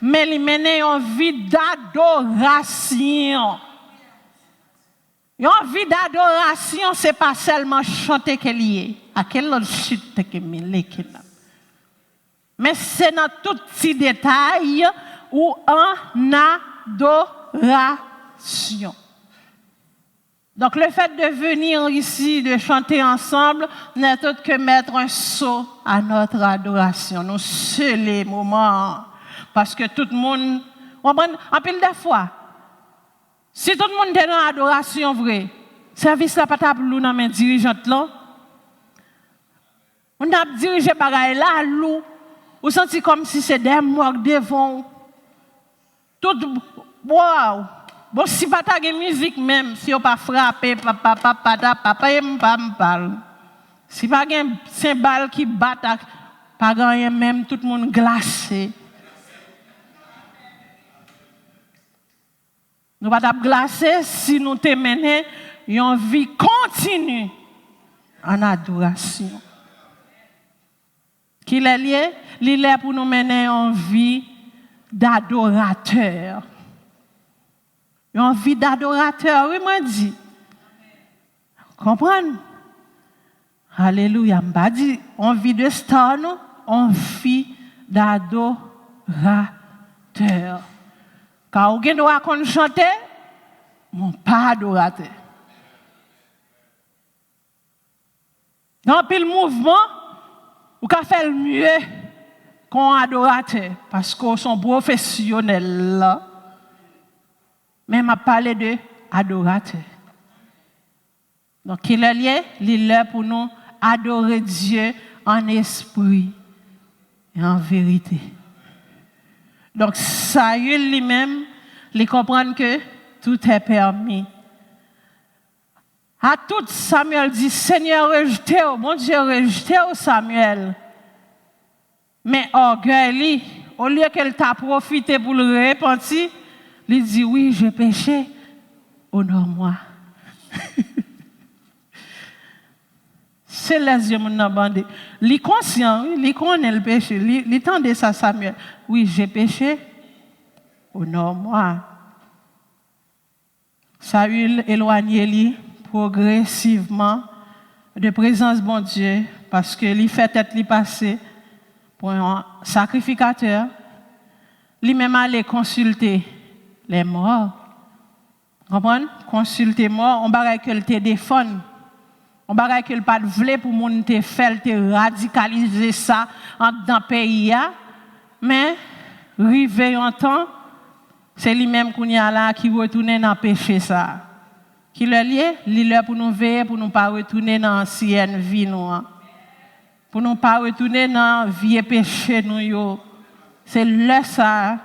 Mais ils mènent une vie d'adoration. Une vie d'adoration, c'est pas seulement chanter qu'elle y est. À quel autre chute que mais c'est dans tout petit détail ou en adoration. Donc le fait de venir ici, de chanter ensemble, n'est autre que mettre un saut à notre adoration. Nous seuls les moments. Parce que tout le monde, en pile de fois, si tout le monde est dans l'adoration vraie, service là pas tabou dans mes dirigeantes là. On a dirigé bagaille là lou, ou senti comme si c'est des morts devant. Tout wow. Bon si pas ta musique même, si on pas frappé papa parle. Si pas un cymbale qui bat pas gagner même tout le monde glacé. Nous pas glacé si nous te mener une vie continue en adoration. Qu'il est lié, il est pour nous mener une vie d'adorateur. Une vie d'adorateur, oui, moi dit. Comprenez? Alléluia. Je dis, on vit de star, on vit d'adorateur. Quand on doit chanter, mon pas adorateur. Dans le mouvement, on peut faire mieux qu'un adorateur, parce qu'on sont professionnels là. Mais je parle de adorateur. Donc, il est lié, il est pour nous adorer Dieu en esprit et en vérité. Donc, Saül lui-même, il comprend que tout est permis. À tout, Samuel dit, Seigneur, rejetez-vous, mon Dieu, rejetez-vous, Samuel. Mais orgueil, au lieu qu'elle t'a profité pour le repentir, il dit, oui, j'ai péché, honore-moi. C'est les yeux mon bandé. Il est conscient, il connaît le péché, il tendait ça Samuel. Oui, j'ai péché, honore-moi. Saül éloigne-lui progressivement de présence de bon Dieu parce que lui fait tête lui passer pour un sacrificateur. Lui-même aller consulter les morts. Comprenez? Consulter les morts, on va que le te défend. On va que le pas de vle pour moun te faire te radicaliser ça dans le pays mais rivé en temps c'est lui-même qui retourne dans péché ça. Qui le lié, il est pour nous veiller pour nous pas retourner dans l'ancienne vie nous. Pour nous pas retourner dans vieux péché nous yo. C'est le ça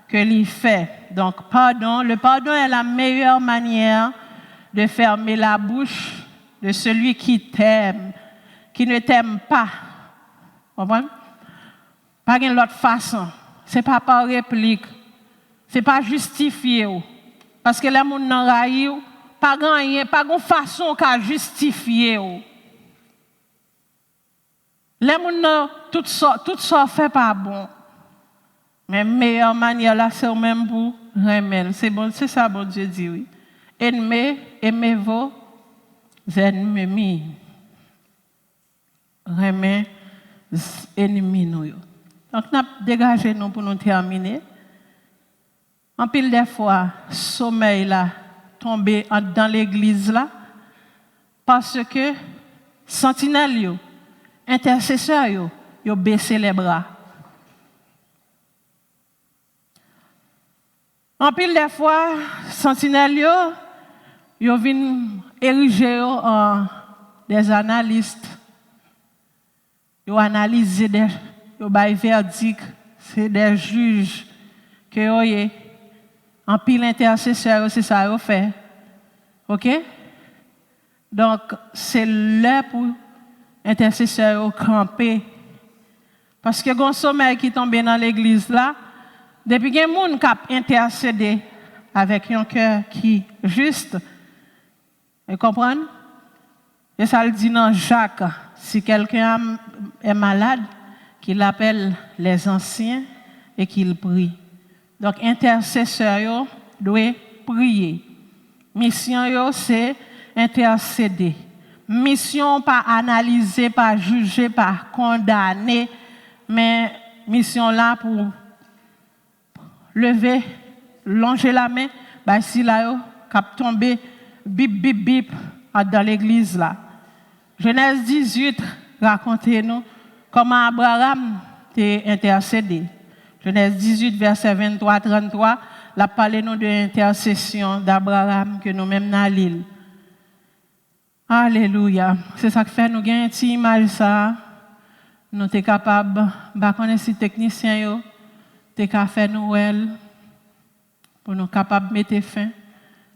que il fait. Donc pardon, le pardon est la meilleure manière de fermer la bouche de celui qui t'aime, qui ne t'aime pas. Comprenez? Pas d'une autre façon. C'est pas par réplique. C'est pas justifié. Parce que les gens n'ont raillé, pas de façon qu'à justifier. Les gens tout ça fait pas bon. Mais la meilleure manière là, c'est même pour remettre. C'est bon, c'est ça, bon Dieu dit oui. Aimez vos ennemis. Remet ennemis nous. Donc, nous avons dégagé nous pour nous terminer. En pile des fois, sommeil là, tombé dans l'église là, parce que sentinelle, intercesseur, yo baissé les bras. En pile des fois, sentinelle, Ils viennent ériger en des analystes. Ils analysent des verdicts, c'est des juges que en pile intercesseur, c'est ça qu'ils fait. OK? Donc, c'est l'heure pour intercesseur camper. Parce que quand sommeil qui tombe dans l'église là, depuis qu'il y a des gens qui ont intercédé avec un cœur qui est juste, vous comprenez? Et ça le dit dans Jacques, si quelqu'un est malade, qu'il appelle les anciens et qu'il prie. Donc, intercesseur doit prier. Mission, c'est intercéder. Mission, pas analyser, pas juger, pas condamner, mais mission là pour lever, longer la main, bah si là, cap tomber, bip, bip, bip, dans l'église là. Genèse 18, racontez-nous comment Abraham t'a intercédé. Genèse 18, verset 23-33, la parlez-nous de l'intercession d'Abraham que nous-mêmes dans l'île. Alléluia. C'est ça que fait nous gagner une petite image ça. Nous sommes capables, de connaître les techniciens, nous sommes capables de faire nous pour nous capables de mettre fin.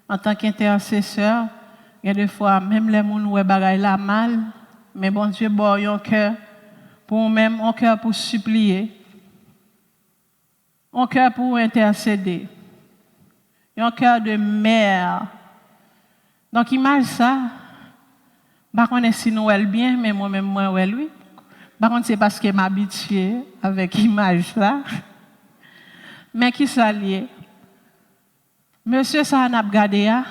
En tant qu'intercesseur, il y a des fois, même les gens qui ont la mal, mais bon Dieu, bon, un cœur pour même, un cœur pour supplier, un cœur pour intercéder, un cœur de mère. Donc, image ça, je ne sais pas si nous bien, mais moi-même, moi, oui. Par contre, c'est parce que je m'habitue avec l'image là. Mais qui s'allie? Monsieur Sahanab Gadea,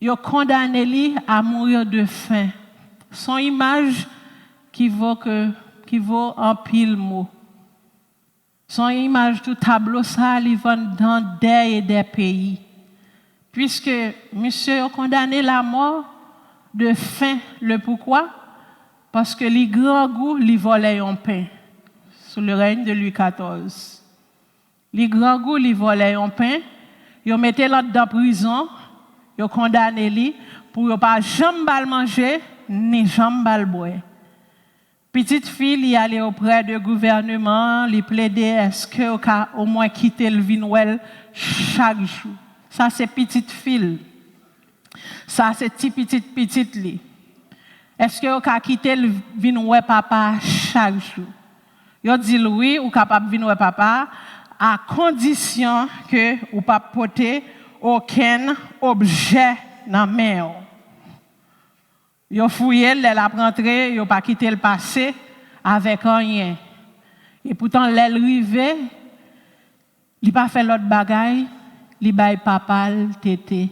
il a condamné lui à mourir de faim. Son image qui vaut en pile mot. Son image tout tableau ça, il vend dans des pays. Puisque monsieur a condamné la mort de faim, le pourquoi? Parce que les grands goûts, ils volaient un pain sous le règne de Louis XIV. Les grands goûts, ils volaient un pain. Ils mettaient l'autre dans la prison. Ils condamné lui pour ne pas jamais manger ni jamais boire. Petite fille, il allait auprès du gouvernement, il plaidait est-ce que au moins quitter le vinouel chaque jour. Ça c'est petite fille. Ça c'est petite li. Est-ce que vous pouvez quitter le vinouel papa chaque jour? Yo dit oui, ou capable vinouel papa à condition que ou pas porter aucun objet dans main. Yo fouillé, elle a rentré, yo pas quitté le passé avec rien. Et pourtant l'elle rivé, il pas fait l'autre bagaille, il bail papa tété.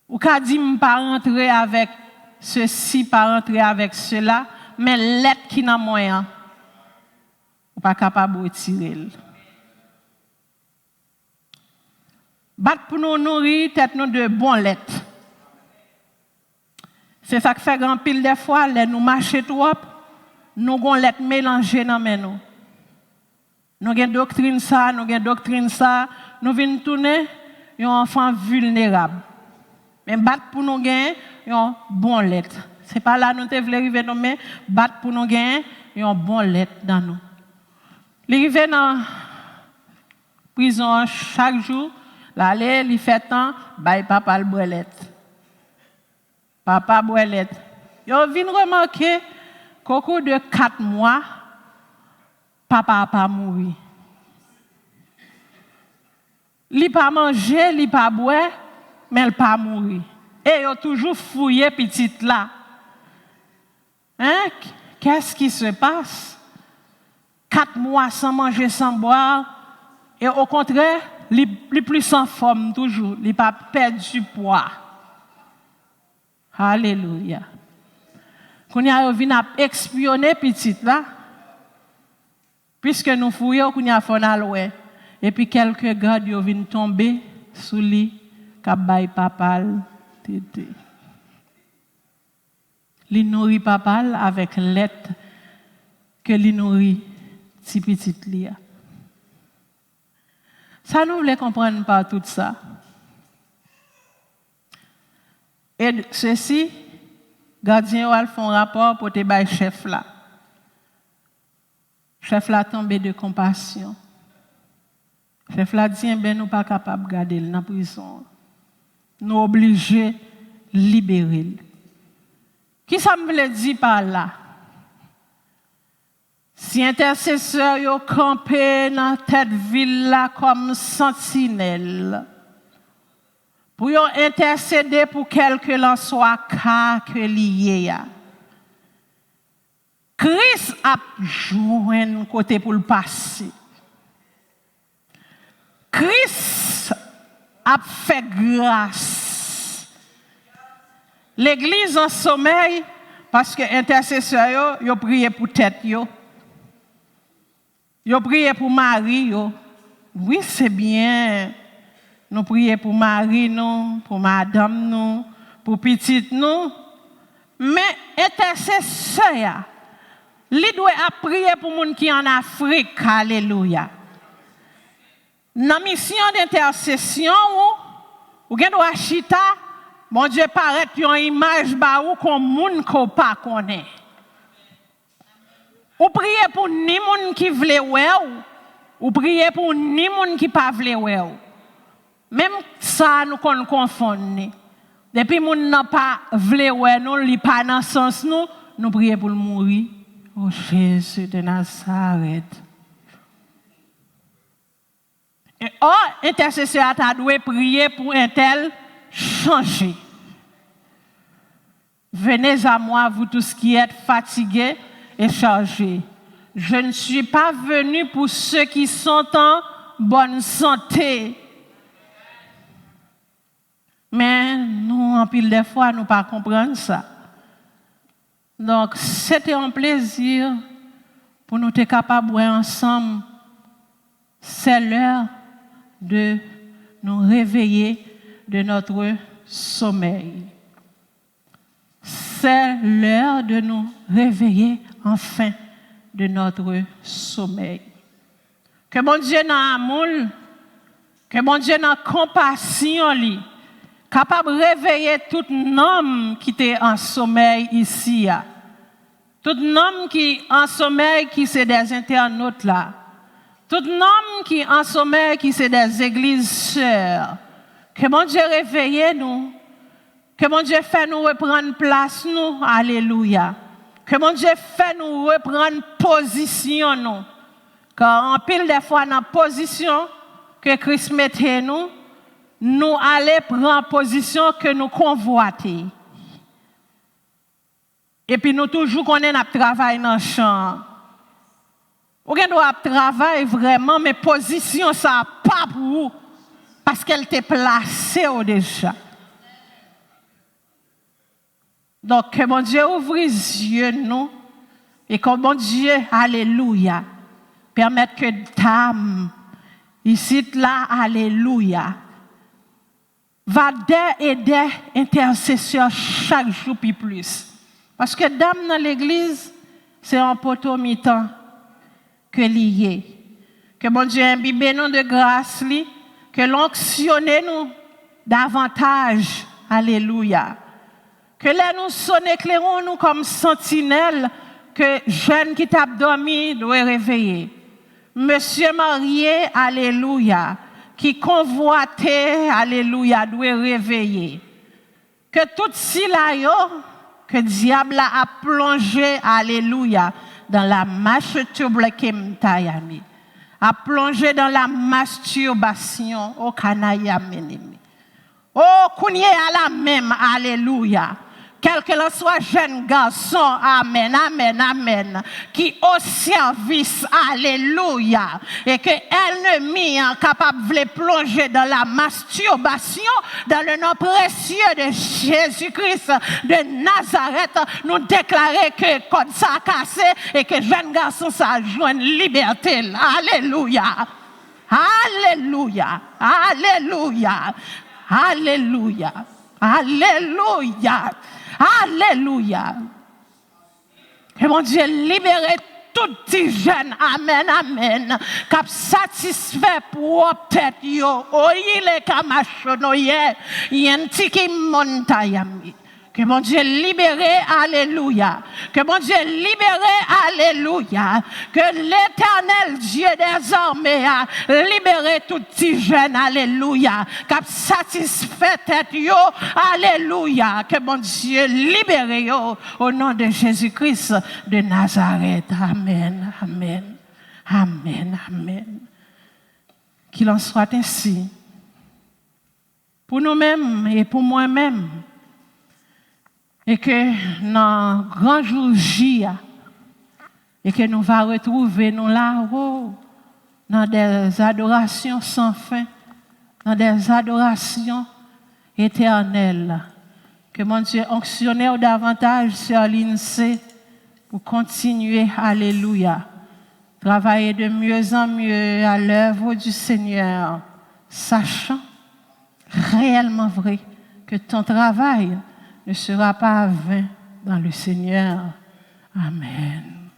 Ou ka dit pas rentrer avec ceci, pas rentrer avec cela, mais l'être qui n'a moyen, ou pas capable de retirer. Battre pour nous nourrir, tête nous de bon lait. C'est ça qui fait grand pile des fois, les nous marcher trop, nous avons lait mélangé dans nous. Nous avons doctrine ça, nous venons tourner un enfant vulnérable. Mais battre pour nous gagner un bon lait. C'est pas là nous te voulons arriver non mais battre pour nous gagner un bon lait dans nous. L'arriver dans prison chaque jour. L'aller, il fait temps, bah papa le boilette. Papa boilette. Yo vinn remarquer qu'au cours de 4 mois, papa n'a pas mouru. Il pas manger, il pas boire, mais il pas mourir. Et yo toujours fouillé petite là. Hein? Qu'est-ce qui se passe? 4 mois sans manger, sans boire, et au contraire, les plus en forme toujours, il pas perdu du poids. Alléluia. Quand on vient espionner petite là, puisque nous fouillons, qu'on a fait un et puis quelques gardes viennent tomber sous lui, kabay papa tété. Il nourrit papa avec l'aide que il nourrit si petite lia. Ça nous voulons comprendre par tout ça. Et ceci, gardien va faire un rapport pour te bailler chef là. Chef là tombé de compassion. Chef là dit ben nous pas capable de garder dans la prison. Nous obligés de libérer. Qui ça me veut dire par là? Si intercesseur yo campé dans tête ville là comme sentinelle pour yo intercéder pour quel que l'en soit cas que lié ya. Christ a joué un côté pour le passer. Christ a fait grâce. L'église en sommeil parce que intercesseur yo prié pour tête yo. Yo prié pour Marie yo. Oui, c'est bien. Nous prions pour Marie nous, pour madame nous, pour petite nous. Mais intercesseur, li doit prier pour moun qui en Afrique. Alléluia. Dans la mission d'intercession ou gen doit chita, mon Dieu paraît une image ba ou comme moun ko pa connaît. Ou prier pour ni moun qui vle wè ou prier pour ni moun qui pa vle wè. Même ça nous confond. Depuis moun n'a pas vle wè nous li pa dans sens nous prier pour le mourir. Oh Jésus de Nazareth. Et intercesseur ta doit prier pour un tel changer. Venez à moi vous tous qui êtes fatigués et chargés. Je ne suis pas venu pour ceux qui sont en bonne santé. Mais nous, en pile des fois, nous ne pas comprendre ça. Donc, c'était un plaisir pour nous être capables de voir ensemble. C'est l'heure de nous réveiller de notre sommeil. C'est l'heure de nous réveiller enfin de notre sommeil. Que mon Dieu n'a amour, que mon Dieu n'a compassion, capable de réveiller tout homme qui est en sommeil ici. Tout homme qui est en sommeil qui c'est des internautes là. Tout homme qui est en sommeil qui c'est des églises sœurs. Que mon Dieu réveille nous. Que mon Dieu fait nous reprendre place nous. Alléluia. Que mon Dieu fait nous reprendre position nous. Car en pile des fois dans la position que Christ mettait nous, nous allons prendre position que nous convoitons. Et puis nous toujours connaissons notre travail dans le champ. Ou bien nous travailler vraiment, mais position ça pas pour vous. Parce qu'elle t'est placée déjà. Donc, que mon Dieu ouvre les yeux nous et que mon Dieu, alléluia, permette que d'âme, ici, là, alléluia, va des et des intercesseurs chaque jour puis plus. Parce que dame dans l'église, c'est un poteau mi-temps que lié. Que mon Dieu imbibe nous de grâce, que l'onctionne nous davantage, alléluia. Que là nous sonne éclairons nous comme sentinelle que jeune qui t'a dormi doit réveiller. Monsieur marié, alléluia, qui convoitait, alléluia, doit réveiller. Que tout cela que diable a plongé, alléluia, dans la masturbation, a plongé dans la masturbation au canaïa menemi. Oh, kounye à la même, alléluia. Quel que soit jeune garçon, amen, amen, amen, qui au service, alléluia, et que l'ennemi est capable de plonger dans la masturbation, dans le nom précieux de Jésus-Christ de Nazareth, nous déclarer que code ça a cassé et que jeune garçon ça joue une liberté. Alléluia, alléluia, alléluia, alléluia, alléluia. Alléluia. Que mon Dieu libère tout petit jeune, amen, amen, cap satisfait pour tête yo, oyile kamachonoye, yentiki montayami. Que mon Dieu libéré, alléluia. Que mon Dieu libéré, alléluia. Que l'éternel Dieu des armées a libéré tout petit jeune, alléluia. Qu'a satisfait tête yo, alléluia. Que mon Dieu libéré yo au nom de Jésus-Christ de Nazareth. Amen, amen, amen, amen. Qu'il en soit ainsi. Pour nous-mêmes et pour moi-même. Et que dans le grand jour J, et que nous va retrouver nous là-haut, dans des adorations sans fin, dans des adorations éternelles. Que mon Dieu onctionne davantage sur l'INSEE pour continuer, alléluia, travailler de mieux en mieux à l'œuvre du Seigneur, sachant réellement vrai que ton travail ne sera pas vain dans le Seigneur. Amen.